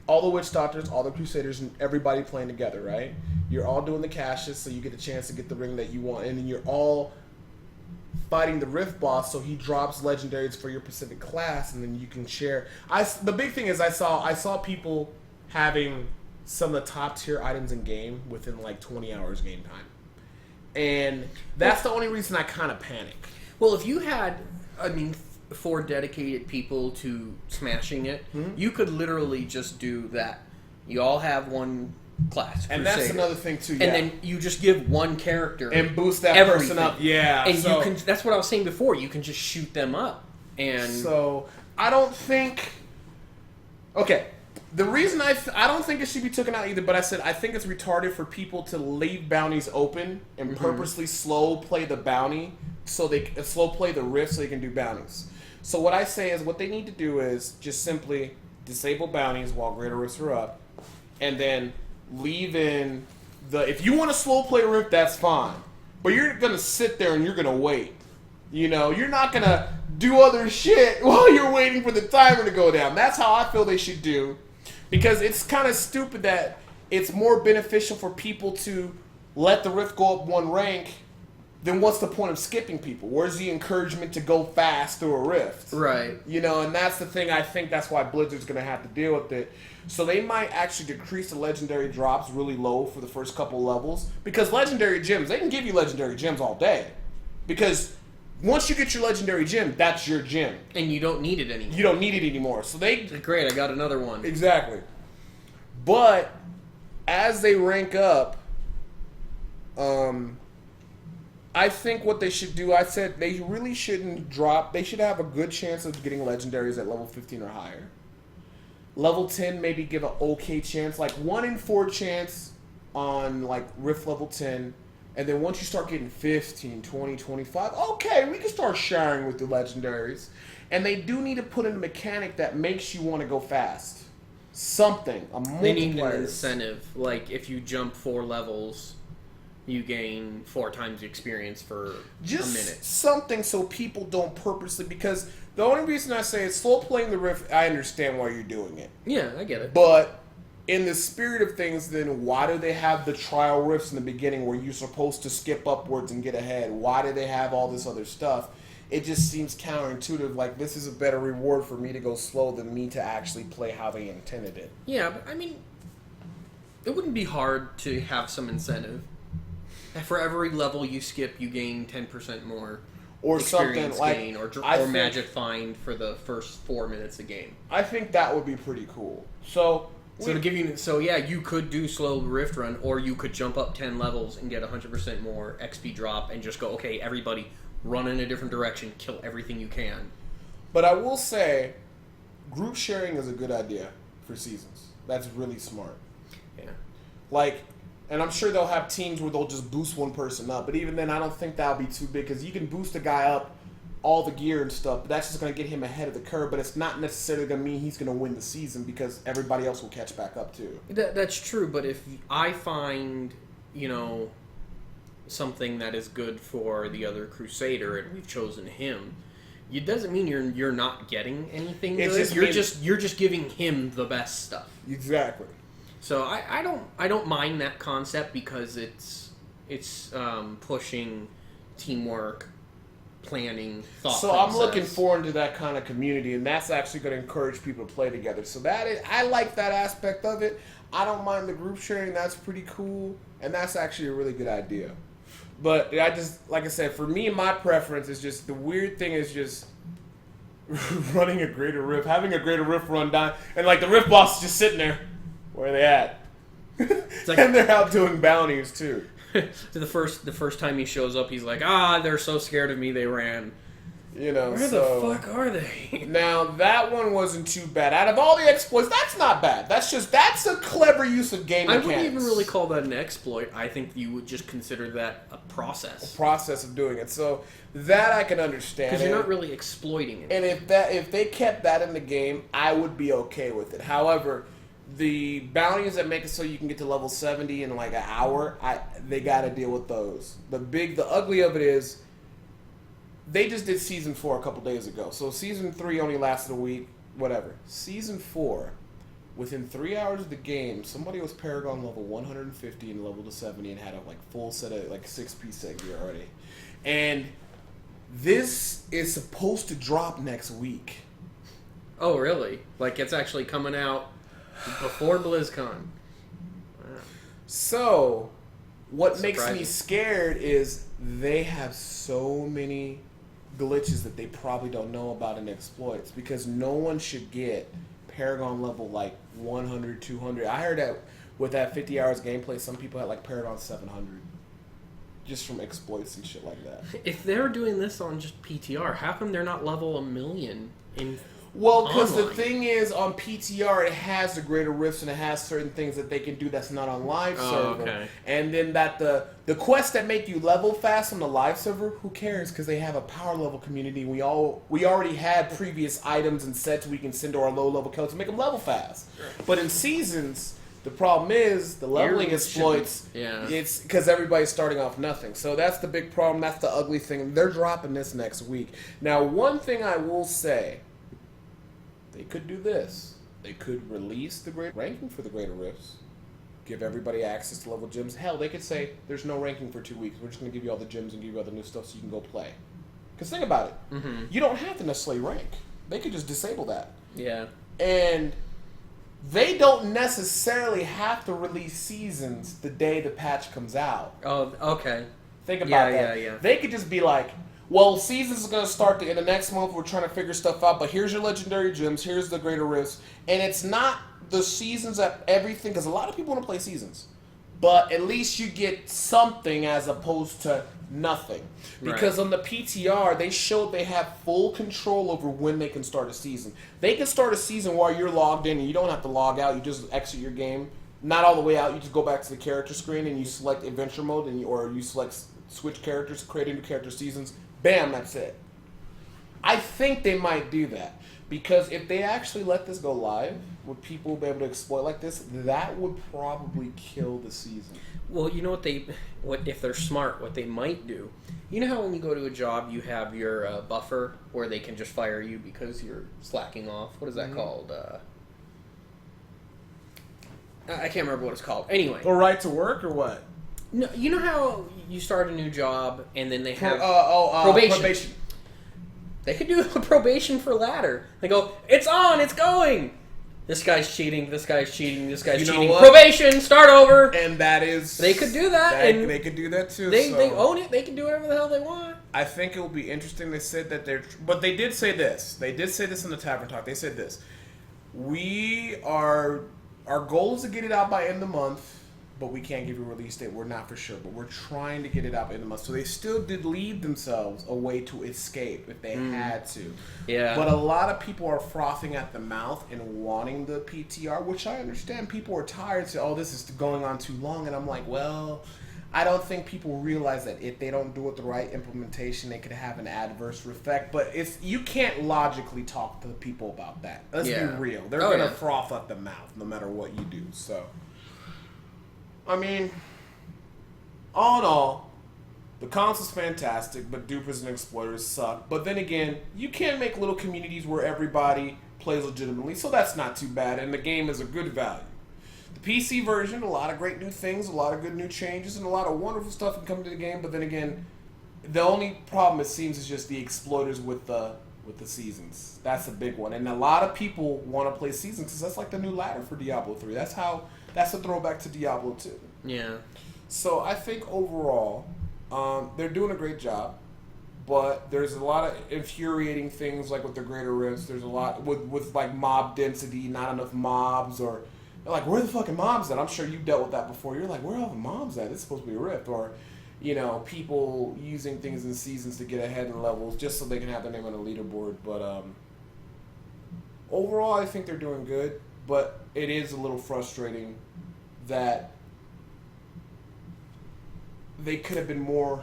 All the Witch Doctors, all the Crusaders, and everybody playing together, right? You're all doing the caches, so you get a chance to get the ring that you want. And then you're all fighting the Rift boss, so he drops legendaries for your specific class, and then you can share. The big thing is I saw people having some of the top tier items in game within like 20 hours game time. And that's the only reason I kind of panic. Well, if you had, 4 dedicated people to smashing it, you could literally just do that. You all have one class, and that's another thing too. And then you just give one character and boost that everything. person up. Yeah, and you can. That's what I was saying before. You can just shoot them up. And so I don't think. Okay, the reason I don't think it should be taken out either, but I said I think it's retarded for people to leave bounties open and purposely slow play the bounty so they slow play the rift so they can do bounties. So what I say is what they need to do is just simply disable bounties while greater rifts are up, and then leave in the. If you want to slow play rift, that's fine, but you're gonna sit there and you're gonna wait. You know, you're not gonna do other shit while you're waiting for the timer to go down. That's how I feel they should do, because it's kind of stupid that it's more beneficial for people to let the rift go up one rank. Then what's the point of skipping people? Where's the encouragement to go fast through a rift? Right. You know, and that's the thing. I think that's why Blizzard's going to have to deal with it. So they might actually decrease the legendary drops really low for the first couple levels. Because legendary gems, they can give you legendary gems all day. Because once you get your legendary gem, that's your gem. And you don't need it anymore. You don't need it anymore. So they... Great, I got another one. Exactly. But as they rank up... I think what they should do, I said they really shouldn't drop. They should have a good chance of getting legendaries at level 15 or higher. Level 10, maybe give an okay chance, like 1 in 4 chance on like Rift level 10. And then once you start getting 15, 20, 25, okay, we can start sharing with the legendaries. And they do need to put in a mechanic that makes you want to go fast. Something, a multiplier. They need an incentive, like if you jump 4 levels... you gain 4 times the experience for just a minute. Something so people don't purposely, because the only reason I say it's slow playing the rift, I understand why you're doing it. Yeah, I get it. But in the spirit of things, then why do they have the trial rifts in the beginning where you're supposed to skip upwards and get ahead? Why do they have all this other stuff? It just seems counterintuitive, like this is a better reward for me to go slow than me to actually play how they intended it. Yeah, but I mean, it wouldn't be hard to have some incentive. For every level you skip, you gain 10% more. Or something like... gain, or think, magic find for the first 4 minutes of game. I think that would be pretty cool. So to give you... So yeah, you could do slow rift run, or you could jump up 10 levels and get 100% more XP drop and just go, okay, everybody, run in a different direction, kill everything you can. But I will say, group sharing is a good idea for seasons. That's really smart. Yeah. Like... And I'm sure they'll have teams where they'll just boost one person up. But even then, I don't think that'll be too big. Because you can boost a guy up, all the gear and stuff. But that's just going to get him ahead of the curve. But it's not necessarily going to mean he's going to win the season. Because everybody else will catch back up too. That's true. But if I find, something that is good for the other Crusader, and we've chosen him, it doesn't mean you're not getting anything good. You're just giving him the best stuff. Exactly. So I don't mind that concept because it's pushing teamwork, planning, thought. So process. I'm looking forward to that kind of community, and that's actually going to encourage people to play together. So I like that aspect of it. I don't mind the group sharing. That's pretty cool, and that's actually a really good idea. But I just, like I said, for me, my preference is just the weird thing is just running a greater rift, having a greater rift run down, and like the rift boss is just sitting there. Where are they at? Like, and they're out doing bounties too. So the first time he shows up, he's like, they're so scared of me, they ran. Where the fuck are they? Now that one wasn't too bad. Out of all the exploits, that's not bad. That's a clever use of game mechanics. I wouldn't even really call that an exploit. I think you would just consider that a process. A process of doing it. So that I can understand. Because you're not really exploiting it. And if they kept that in the game, I would be okay with it. However, the bounties that make it so you can get to level 70 in like an hour, they got to deal with those. The ugly of it is, they just did Season 4 a couple days ago. So Season 3 only lasted a week, whatever. Season 4, within 3 hours of the game, somebody was Paragon level 150 and level to 70 and had a full set of 6-piece set gear already. And this is supposed to drop next week. Oh, really? Like it's actually coming out before BlizzCon. Wow. So, what makes me scared is they have so many glitches that they probably don't know about in exploits, because no one should get Paragon level like 100, 200. I heard that with that 50 hours gameplay, some people had like Paragon 700. Just from exploits and shit like that. If they're doing this on just PTR, how come they're not level 1,000,000 in? Well, because the thing is, on PTR, it has the greater rifts and it has certain things that they can do that's not on live server. Okay. And then that the quests that make you level fast on the live server, who cares? Because they have a power level community. We already had previous items and sets we can send to our low level codes to make them level fast. Sure. But in seasons, the problem is the leveling exploits. Yeah. It's because everybody's starting off nothing. So that's the big problem. That's the ugly thing. They're dropping this next week. Now, one thing I will say, they could do this. They could release the great ranking for the greater rifts, give everybody access to level gems. Hell, they could say there's no ranking for 2 weeks. We're just going to give you all the gems and give you all the new stuff so you can go play. Because think about it. Mm-hmm. You don't have to necessarily rank. They could just disable that. Yeah. And they don't necessarily have to release seasons the day the patch comes out. Oh, okay. Think about that. Yeah. They could just be like, well, seasons is going to start in the next month. We're trying to figure stuff out, but here's your legendary gems. Here's the greater rifts. And it's not the seasons at everything, because a lot of people want to play seasons. But at least you get something as opposed to nothing. Because on the PTR, they showed they have full control over when they can start a season. They can start a season while you're logged in, and you don't have to log out. You just exit your game. Not all the way out. You just go back to the character screen, and you select adventure mode, or you select switch characters, create new character seasons. Bam, that's it. I think they might do that. Because if they actually let this go live, would people be able to exploit like this? That would probably kill the season. Well, you know what if they're smart, what they might do. You know how when you go to a job, you have your buffer where they can just fire you because you're slacking off? What is that called? I can't remember what it's called. Anyway. Or right to work or what? No, you know how you start a new job and then they have probation. They could do a probation for ladder. They go, it's on, it's going. This guy's cheating. This guy's cheating. This guy's cheating. Probation, start over. And that is. They could do that. And they could do that too. They own it. They can do whatever the hell they want. I think it will be interesting. They said that but they did say this. They did say this in the Tavern Talk. They said this. Our goal is to get it out by end of the month. But we can't give you a release date. We're not for sure. But we're trying to get it out in the month. So they still did leave themselves a way to escape if they had to. Yeah. But a lot of people are frothing at the mouth and wanting the PTR, which I understand. People are tired. Say, oh, this is going on too long. And I'm like, well, I don't think people realize that if they don't do it the right implementation, they could have an adverse effect. But you can't logically talk to people about that. Let's be real. They're going to froth at the mouth no matter what you do. So... I mean, all in all, the console's fantastic, but dupers and exploiters suck. But then again, you can make little communities where everybody plays legitimately, so that's not too bad, and the game is a good value. The PC version, a lot of great new things, a lot of good new changes, and a lot of wonderful stuff can come to the game, but then again, the only problem, it seems, is just the exploiters with the seasons. That's a big one. And a lot of people want to play seasons because that's like the new ladder for Diablo 3. That's a throwback to Diablo 2. Yeah. So I think overall, they're doing a great job, but there's a lot of infuriating things like with the greater rifts. There's a lot with like mob density, not enough mobs, or like, where are the fucking mobs at? I'm sure you've dealt with that before. You're like, where are all the mobs at? It's supposed to be a rift. Or, people using things in seasons to get ahead in levels just so they can have their name on the leaderboard. But overall, I think they're doing good. But it is a little frustrating that they could have been more,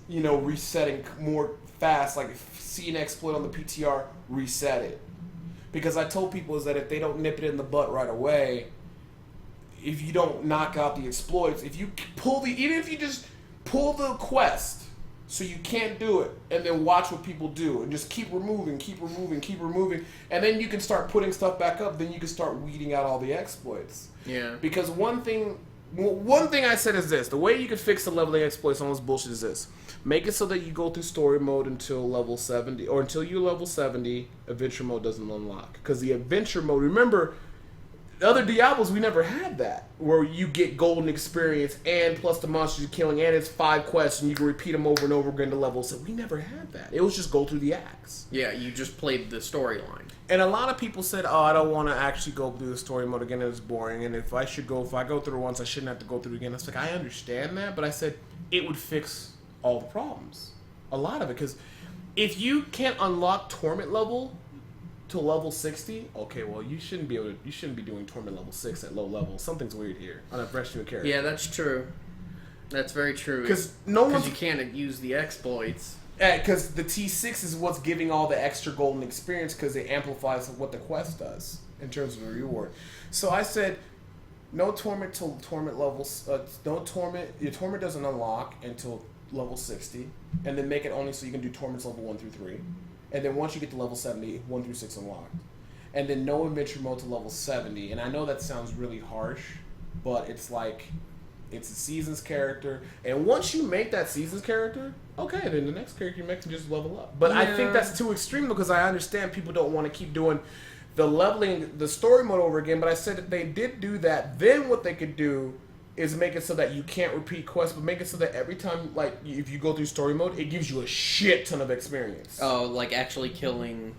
resetting more fast. Like, see an exploit on the PTR, reset it. Because I told people is that if they don't nip it in the butt right away, if you don't knock out the exploits, if you even if you just pull the quest so you can't do it, and then watch what people do, and just keep removing, and then you can start putting stuff back up, then you can start weeding out all the exploits. Yeah. Because one thing I said is this: the way you can fix the leveling exploits on this bullshit is this: make it so that you go through story mode until level 70, or until you're level 70, adventure mode doesn't unlock. Because the adventure mode, remember, The other Diablos, we never had that, where you get golden experience and plus the monsters you're killing, and it's 5 quests, and you can repeat them over and over again to level. So we never had that. It was just go through the acts. Yeah, you just played the storyline. And a lot of people said, "Oh, I don't want to actually go through the story mode again. It's boring. And if I go through it once, I shouldn't have to go through it again." It's like, I understand that, but I said it would fix all the problems, a lot of it, because if you can't unlock torment level to level 60, okay, well, you shouldn't be doing torment level 6 at low level. Something's weird here on a fresh new character. Yeah, that's true. That's very true. Because you can't use the exploits. Because the T6 is what's giving all the extra golden experience, because it amplifies what the quest does in terms of the reward. So I said, no torment till torment levels. No torment. Your torment doesn't unlock until level 60, and then make it only so you can do torments level 1 through 3. And then once you get to level 70, 1 through 6 unlocked. And then no adventure mode to level 70. And I know that sounds really harsh, but it's like, it's a Seasons character. And once you make that Seasons character, okay, then the next character you make can just level up. But I think that's too extreme, because I understand people don't want to keep doing the leveling, the story mode over again. But I said that they did do that. Then what they could do is make it so that you can't repeat quests, but make it so that every time, like, if you go through story mode, it gives you a shit ton of experience. Oh, like actually killing...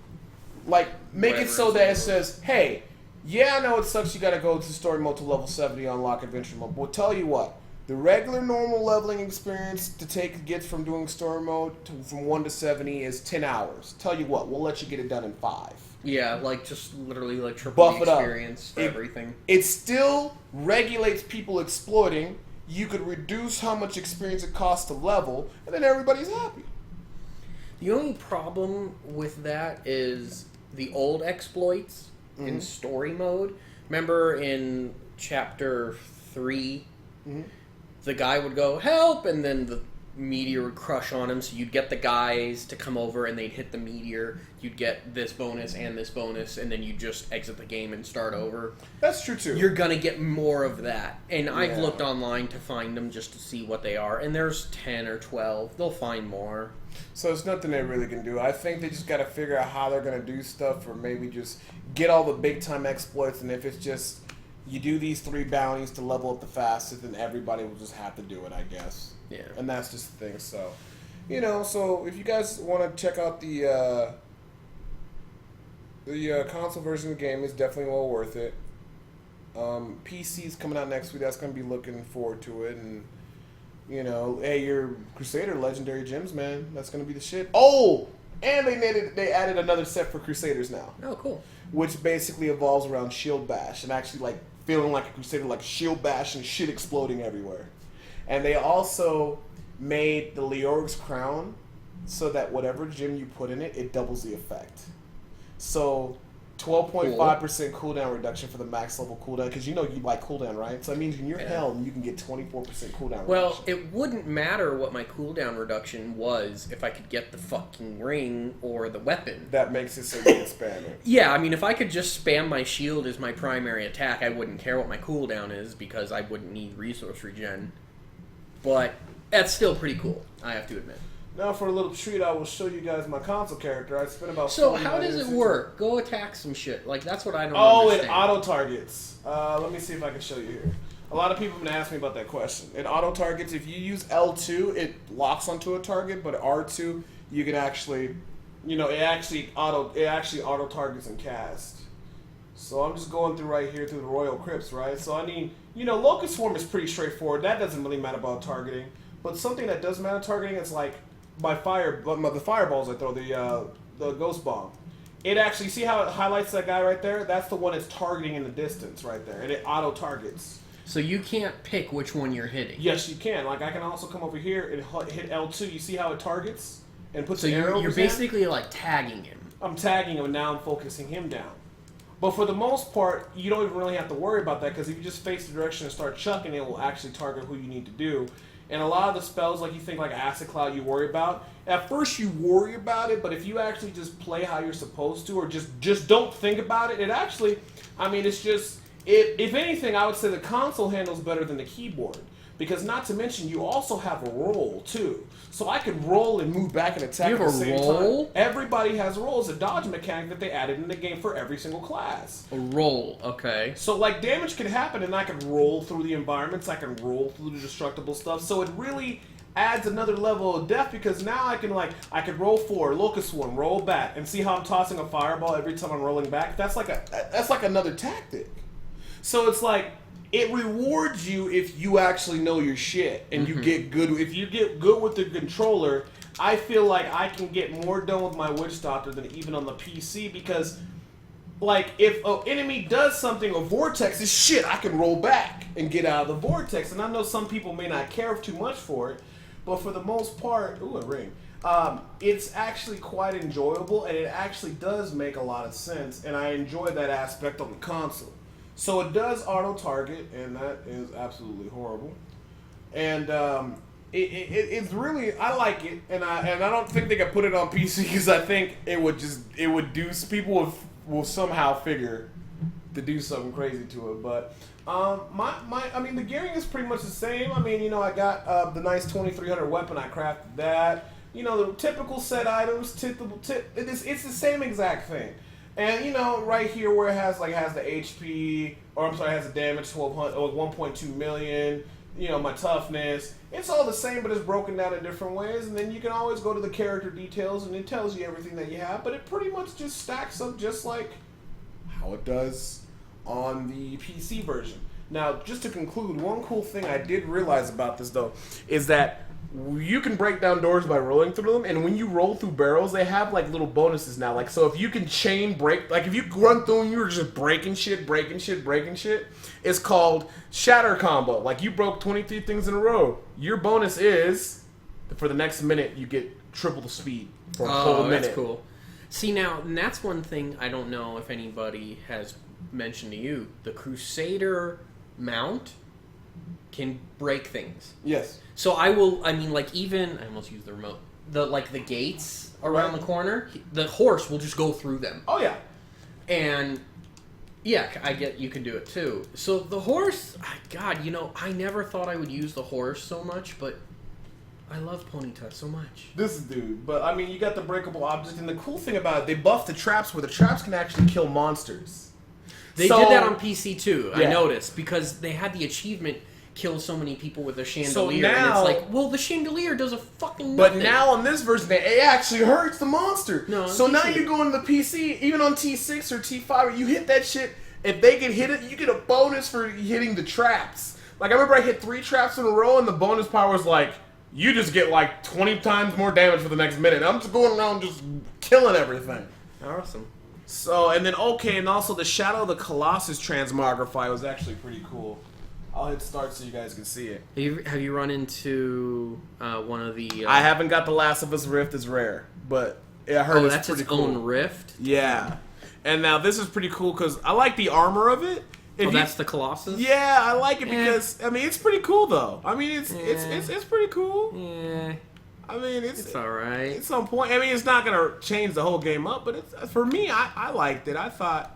Like, make it so that it says, hey, yeah, I know it sucks you gotta go to story mode to level 70 to unlock adventure mode, but we'll tell you what, the regular normal leveling experience to get from doing story mode from 1 to 70 is 10 hours. Tell you what, we'll let you get it done in 5. Yeah, like just literally like triple Buff the experience for everything. It still regulates people exploiting. You could reduce how much experience it costs to level, and then everybody's happy. The only problem with that is the old exploits in story mode. Remember in chapter 3, the guy would go, help, and then the meteor would crush on him, so you'd get the guys to come over and they'd hit the meteor. You'd get this bonus, and then you'd just exit the game and start over. That's true too. You're gonna get more of that. And I've looked online to find them just to see what they are, and there's 10 or 12. They'll find more. So it's nothing they really can do. I think they just gotta figure out how they're gonna do stuff, or maybe just get all the big time exploits, and if it's just you do these 3 bounties to level up the fastest, then everybody will just have to do it, I guess. Yeah. And that's just the thing. So, so if you guys want to check out the console version of the game, it's definitely well worth it. PC's coming out next week. That's going to be looking forward to it. And, hey, your Crusader Legendary Gems, man. That's going to be the shit. Oh! And they added another set for Crusaders now. Oh, cool. Which basically evolves around Shield Bash and actually, like, feeling like a Crusader, like Shield Bash and shit exploding everywhere. And they also made the Leorg's crown so that whatever gem you put in it, it doubles the effect. So 12.5% cooldown reduction for the max level cooldown, because you like cooldown, right? So that means in your helm, you can get 24% cooldown reduction. Well, it wouldn't matter what my cooldown reduction was if I could get the fucking ring or the weapon. That makes it so you can spam it. Yeah, I mean, if I could just spam my shield as my primary attack, I wouldn't care what my cooldown is, because I wouldn't need resource regen. But that's still pretty cool, I have to admit. Now for a little treat, I will show you guys my console character. I spent about. So how does it work? Go attack some shit. Like, that's what I don't It understand. auto targets. Let me see if I can show you here. A lot of people have been asking me about that question. It auto targets. If you use L2, it locks onto a target, but R2, you can actually, it actually auto targets and cast. So I'm just going through right here through the Royal Crypts, right? So I mean, Locust Swarm is pretty straightforward. That doesn't really matter about targeting. But something that does matter targeting is like the fireballs I throw, the Ghost Bomb. It actually, see how it highlights that guy right there? That's the one it's targeting in the distance right there. And it auto targets. So you can't pick which one you're hitting. Yes, you can. Like, I can also come over here and hit L2. You see how it targets? And puts the arrow. So you're basically like tagging him. I'm tagging him, and now I'm focusing him down. But for the most part, you don't even really have to worry about that, because if you just face the direction and start chucking, it will actually target who you need to do. And a lot of the spells, like you think like Acid Cloud, you worry about. At first you worry about it, but if you actually just play how you're supposed to, or just don't think about it, it actually, I mean, it's just, if anything, I would say the console handles better than the keyboard. Because not to mention, you also have a roll, too. So I can roll and move back and attack You at have the a same roll? time. Everybody has a roll. It's a dodge mechanic that they added in the game for every single class. A roll, okay. So, like, damage can happen, and I can roll through the environments. I can roll through the destructible stuff. So it really adds another level of depth, because now I can roll forward, locust swarm, roll back, and see how I'm tossing a fireball every time I'm rolling back. That's like another tactic. So it's like, it rewards you if you actually know your shit and you get good. If you get good with the controller, I feel like I can get more done with my Witch Doctor than even on the PC, because, like, if an enemy does something, a vortex is shit, I can roll back and get out of the vortex. And I know some people may not care too much for it, but for the most part, ooh, a ring. It's actually quite enjoyable, and it actually does make a lot of sense, and I enjoy that aspect on the console. So it does auto-target, and that is absolutely horrible. And it's really, I like it, and I don't think they could put it on PC, because I think it would do, people will somehow figure to do something crazy to it. But I mean, the gearing is pretty much the same. I mean, I got the nice 2300 weapon. I crafted that. The typical set items. It's the same exact thing. And right here where it has the HP, or I'm sorry, it has the damage 1200 or 1.2 million. My toughness. It's all the same, but it's broken down in different ways. And then you can always go to the character details, and it tells you everything that you have. But it pretty much just stacks up just like how it does on the PC version. Now, just to conclude, one cool thing I did realize about this, though, is that you can break down doors by rolling through them, and when you roll through barrels, they have, little bonuses now. So if you can chain break, if you run through and you're just breaking shit, it's called Shatter Combo. You broke 23 things in a row. Your bonus is, for the next minute, you get triple the speed for a whole minute. That's cool. See, now, and that's one thing I don't know if anybody has mentioned to you. The Crusader mount can break things. Yes. So I almost used the remote. The gates around the corner, the horse will just go through them. Oh, yeah. And, yeah, I get you can do it too. So the horse, God, I never thought I would use the horse so much, but I love Ponyta so much. This dude. But, I mean, you got the breakable object, and the cool thing about it, they buffed the traps where the traps can actually kill monsters. They did that on PC too, yeah. I noticed, because they had the achievement kill so many people with a chandelier, So and it's the chandelier does a fucking nothing. But now on this version, it actually hurts the monster. No, so now you go into the PC, even on T6 or T5, you hit that shit, if they can hit it, you get a bonus for hitting the traps. I remember I hit 3 traps in a row, and the bonus power was you just get 20 times more damage for the next minute. I'm just going around just killing everything. Awesome. So, and then, and also the Shadow of the Colossus transmogrify was actually pretty cool. I'll hit start so you guys can see it. Have you run into one of the... I haven't got the Last of Us Rift as rare, but I heard it's that's pretty its cool. own rift? Yeah. And now this is pretty cool because I like the armor of it. That's the Colossus? Yeah, I like it because, it's pretty cool though. It's pretty cool. Yeah. It's alright. It's on point. It's not going to change the whole game up, but for me, I liked it. I thought...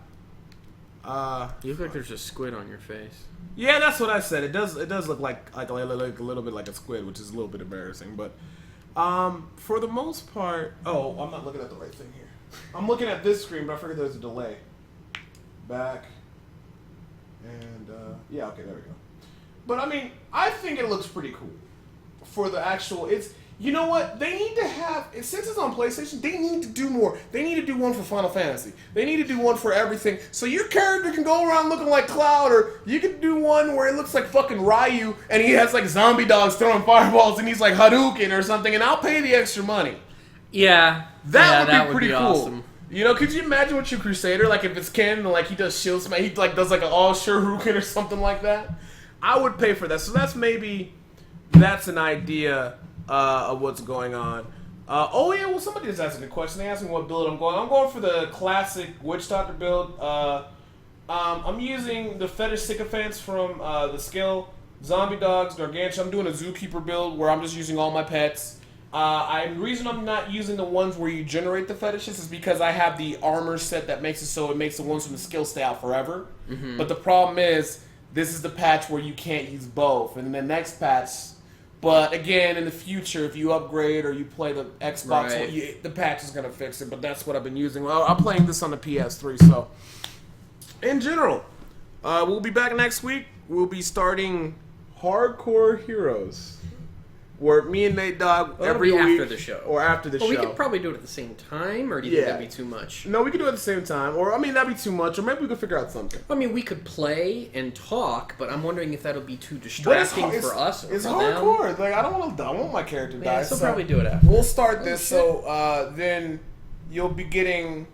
you look like there's a squid on your face. Yeah, that's what I said. It does look like a little bit like a squid, which is a little bit embarrassing. But for the most part, I'm not looking at the right thing here. I'm looking at this screen, but I figured there's a delay. Back and okay, there we go. But I think it looks pretty cool for the actual. You know what? They need to have, since it's on PlayStation, they need to do more. They need to do one for Final Fantasy. They need to do one for everything. So your character can go around looking like Cloud, or you could do one where it looks like fucking Ryu, and he has zombie dogs throwing fireballs, and he's Hadouken or something, and I'll pay the extra money. Yeah. That would be pretty cool. Awesome. Could you imagine what your Crusader, if it's canon, he does shield smash, he does an all Shuriken or something like that? I would pay for that. So that's an idea of what's going on. Somebody just asked me a question. They asked me what build I'm going. I'm going for the classic Witch Doctor build. I'm using the Fetish Sycophants from the skill, Zombie Dogs, Gargantua. I'm doing a Zookeeper build where I'm just using all my pets. The reason I'm not using the ones where you generate the fetishes is because I have the armor set that makes it so it makes the ones from the skill stay out forever. Mm-hmm. But the problem is this is the patch where you can't use both, and then the next patch. But again, in the future, if you upgrade or you play the Xbox, Right. the patch is gonna fix it. But that's what I've been using. Well, I'm playing this on the PS3, so in general, we'll be back next week. We'll be starting Hardcore Heroes, where me and Nate Dogg every week after the show or after the show. We could probably do it at the same time, or do you think that'd be too much? No, we could do it at the same time, or I mean that'd be too much, or maybe we could figure out something. I mean, we could play and talk, but I'm wondering if that'll be too distracting for us or it's for hardcore. them. Like I don't want my character to die. Yeah, so so probably do it after. We'll start this, so then you'll be getting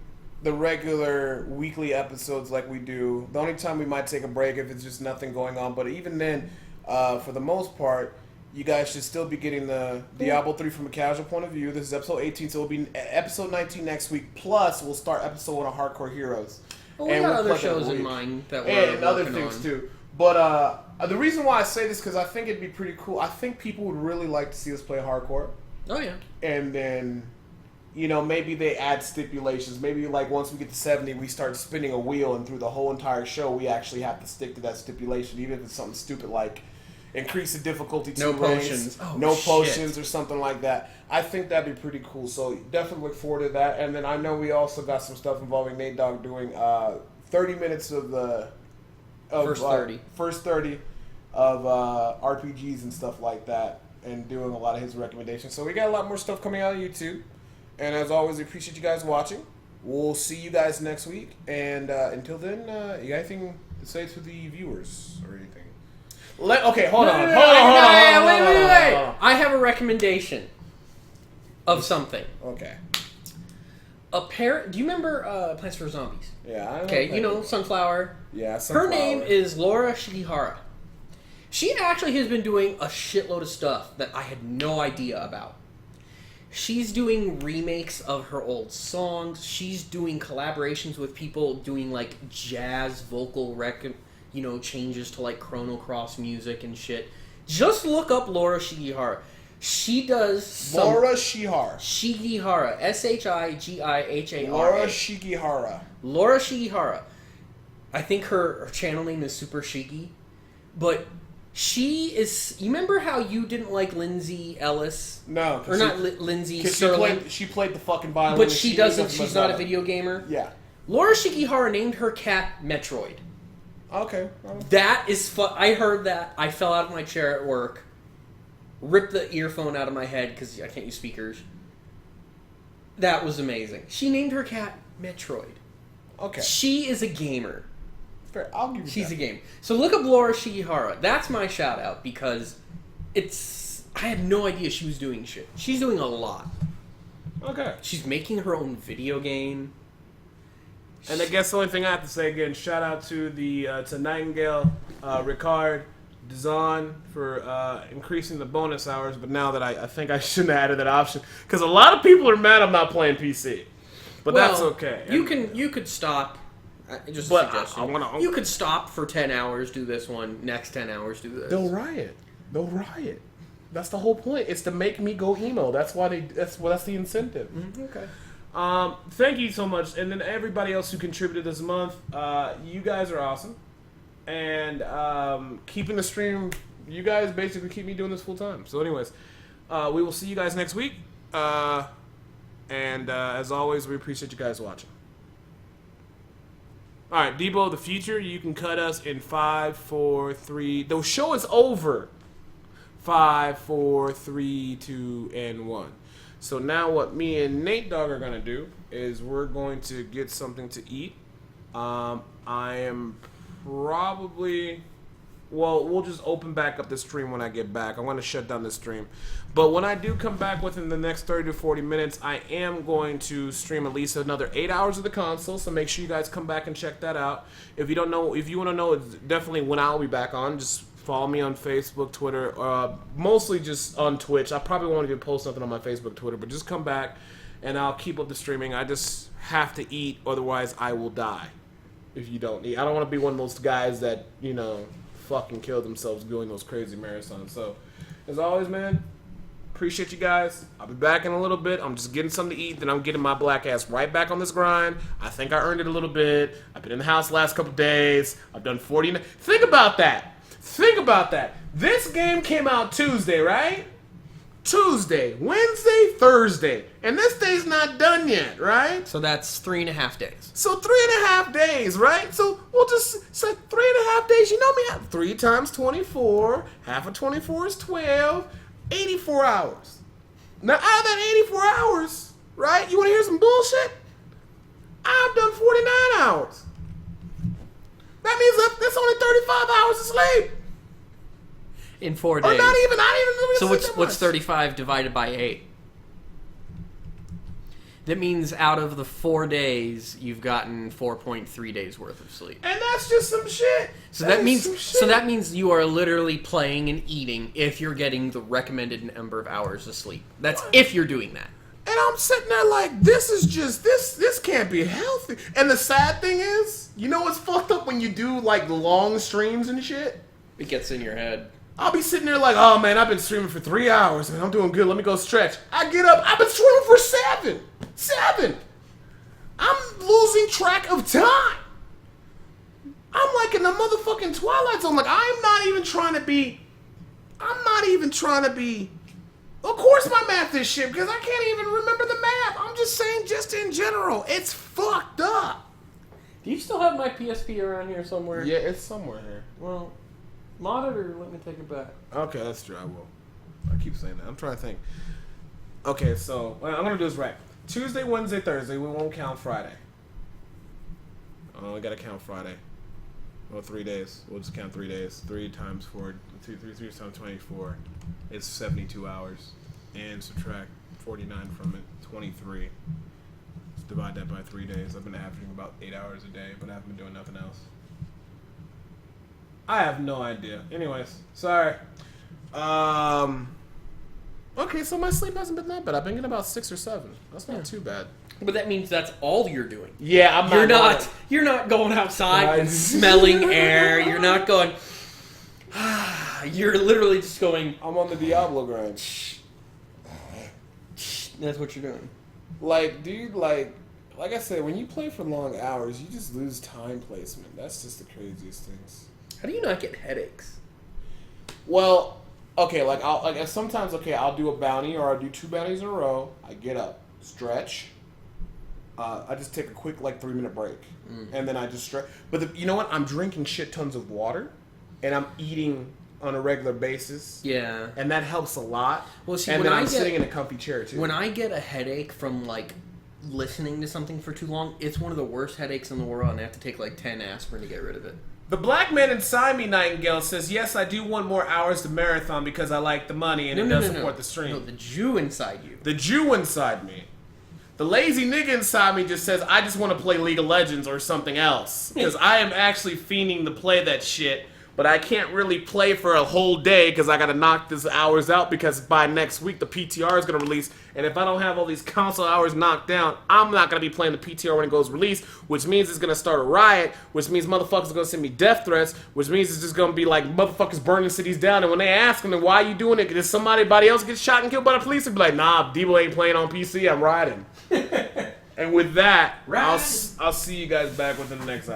the regular weekly episodes like we do. The only time we might take a break if it's just nothing going on, but even then, for the most part, you guys should still be getting the Diablo 3 from a casual point of view. This is episode 18, so it'll be episode 19 next week. Plus, we'll start episode 1 of Hardcore Heroes. Well, we got other shows in mind that we're and other working things on. too. But the reason why I say this because I think it'd be pretty cool. I think people would really like to see us play hardcore. Oh yeah. And then, maybe they add stipulations. Maybe like once we get to 70, we start spinning a wheel, and through the whole entire show, we actually have to stick to that stipulation, even if it's something stupid like increase the difficulty to No ranks, potions. Oh, no shit. potions or something like that. I think that'd be pretty cool. So definitely look forward to that. And then I know we also got some stuff involving Nate Dogg doing 30 minutes of the first 30 of RPGs and stuff like that, and doing a lot of his recommendations. So we got a lot more stuff coming out of YouTube. And as always, we appreciate you guys watching. We'll see you guys next week. And until then, you got anything to say to the viewers or anything? Okay, hold on. Hold on. I have a recommendation of something. Okay. Do you remember Plants vs. Zombies? Yeah, I know. Okay, Sunflower. Yeah, Sunflower. Her name is Laura Shigihara. She actually has been doing a shitload of stuff that I had no idea about. She's doing remakes of her old songs. She's doing collaborations with people doing like jazz vocal changes to like Chrono Cross music and shit. Just look up Laura Shigihara. She does Laura Shihara. Shigihara. Shigihara. Laura Shigihara. Laura Shigihara. I think her channel name is Super Shigi. But she is... You remember how you didn't like Lindsay Ellis? No. Or not Lindsay Sterling. She played the fucking violin. But she doesn't... She's not a video gamer? Yeah. Laura Shigihara named her cat Metroid. Okay. That is I heard that. I fell out of my chair at work. Ripped the earphone out of my head because I can't use speakers. That was amazing. She named her cat Metroid. Okay. She is a gamer. Fair. I'll give you She's that. a gamer. So look up Laura Shigihara. That's my shout out because I had no idea she was doing shit. She's doing a lot. Okay. She's making her own video game. And I guess the only thing I have to say again, shout out to to Nightingale, Ricard, Dazan for increasing the bonus hours. But now that I think I shouldn't have added that option because a lot of people are mad I'm not playing PC. But that's okay. You could stop. Just a suggestion. You could stop for 10 hours, do this one. Next 10 hours, do this. They'll riot. That's the whole point. It's to make me go emo. That's the incentive. Mm-hmm. Okay. Thank you so much, and then everybody else who contributed this month. You guys are awesome, and keeping the stream. You guys basically keep me doing this full time. So, anyways, we will see you guys next week, and as always, we appreciate you guys watching. All right, Debo, the future. You can cut us in 5, 4, 3. The show is over. 5, 4, 3, 2, and 1. So now what me and Nate Dogg are going to do is we're going to get something to eat. I am probably... Well, we'll just open back up the stream when I get back. I'm going to shut down the stream. But when I do come back within the next 30 to 40 minutes, I am going to stream at least another 8 hours of the console. So make sure you guys come back and check that out. If you want to know it's definitely when I'll be back on, just follow me on Facebook, Twitter, mostly just on Twitch. I probably won't even post nothing on my Facebook, Twitter, but just come back and I'll keep up the streaming. I just have to eat, otherwise I will die if you don't eat. I don't want to be one of those guys that, fucking kill themselves doing those crazy marathons. So, as always, man, Appreciate you guys. I'll be back in a little bit. I'm just getting something to eat. Then I'm getting my black ass right back on this grind. I think I earned it a little bit. I've been in the house the last couple days. I've done 40. Think about that. Think about that. This game came out Tuesday, right? Tuesday, Wednesday, Thursday. And this day's not done yet, right? So that's 3.5 days. So 3.5 days, right? So we'll just say 3.5 days. You know me, 3 times 24. Half of 24 is 12. 84 hours. Now, out of that 84 hours, right? You want to hear some bullshit? I've done 49 hours. That means that's only 35 hours of sleep. In 4 Or days. not even. So what's 35 divided by 8? That means out of the 4 days, you've gotten 4.3 days worth of sleep. And that's just some shit. So that means you are literally playing and eating if you're getting the recommended number of hours of sleep. That's if you're doing that. And I'm sitting there like, this can't be healthy. And the sad thing is, you know what's fucked up when you do like long streams and shit? It gets in your head. I'll be sitting there like, oh man, I've been streaming for 3 hours, man. I'm doing good. Let me go stretch. I get up. I've been streaming for 7. 7. I'm losing track of time. I'm like in the motherfucking Twilight Zone. Like, I'm not even trying to be. Of course my math is shit because I can't even remember the math. I'm just saying, just in general, it's fucked up. Do you still have my PSP around here somewhere? Yeah, it's somewhere here. Well, monitor, let me take it back. Okay, that's true. I will. I keep saying that. I'm trying to think. Okay, so what I'm gonna do is right. Tuesday, Wednesday, Thursday. We won't count Friday. Oh, we gotta count Friday. Well, 3 days. We'll just count 3 days. 3 times 4. 3 times 24. It's 72 hours. And subtract 49 from it. 23. Let's divide that by 3 days. I've been averaging about 8 hours a day, but I haven't been doing nothing else. I have no idea. Anyways, sorry. Okay, so my sleep hasn't been that bad. I've been getting about 6 or 7. That's not too bad. But that means that's all you're doing. Yeah, You're not going outside and smelling air. You're not going. You're literally just going. I'm on the Diablo grind. That's what you're doing. Like, dude, like I said, when you play for long hours, you just lose time placement. That's just the craziest things. How do you not get headaches? Well, okay, sometimes I'll do a bounty or I'll do 2 bounties in a row. I get up, stretch. I just take a quick 3-minute break, and then I just stretch. But you know what? I'm drinking shit tons of water, and I'm eating on a regular basis. Yeah, and that helps a lot. Well, see, and then I'm sitting in a comfy chair too. When I get a headache from listening to something for too long, it's one of the worst headaches in the world, and I have to take 10 aspirin to get rid of it. The black man inside me, Nightingale, says, yes, I do want more hours to marathon because I like the money and it does support the stream. No, the Jew inside you. The Jew inside me. The lazy nigga inside me just says, I just want to play League of Legends or something else. Because I am actually fiending to play that shit. But I can't really play for a whole day because I got to knock these hours out because by next week the PTR is going to release. And if I don't have all these console hours knocked down, I'm not going to be playing the PTR when it goes released, which means it's going to start a riot, which means motherfuckers are going to send me death threats, which means it's just going to be like motherfuckers burning cities down. And when they ask them, why are you doing it? Did somebody else get shot and killed by the police? They'll be like, nah, Diablo ain't playing on PC, I'm riding. And with that, I'll see you guys back within the next hour.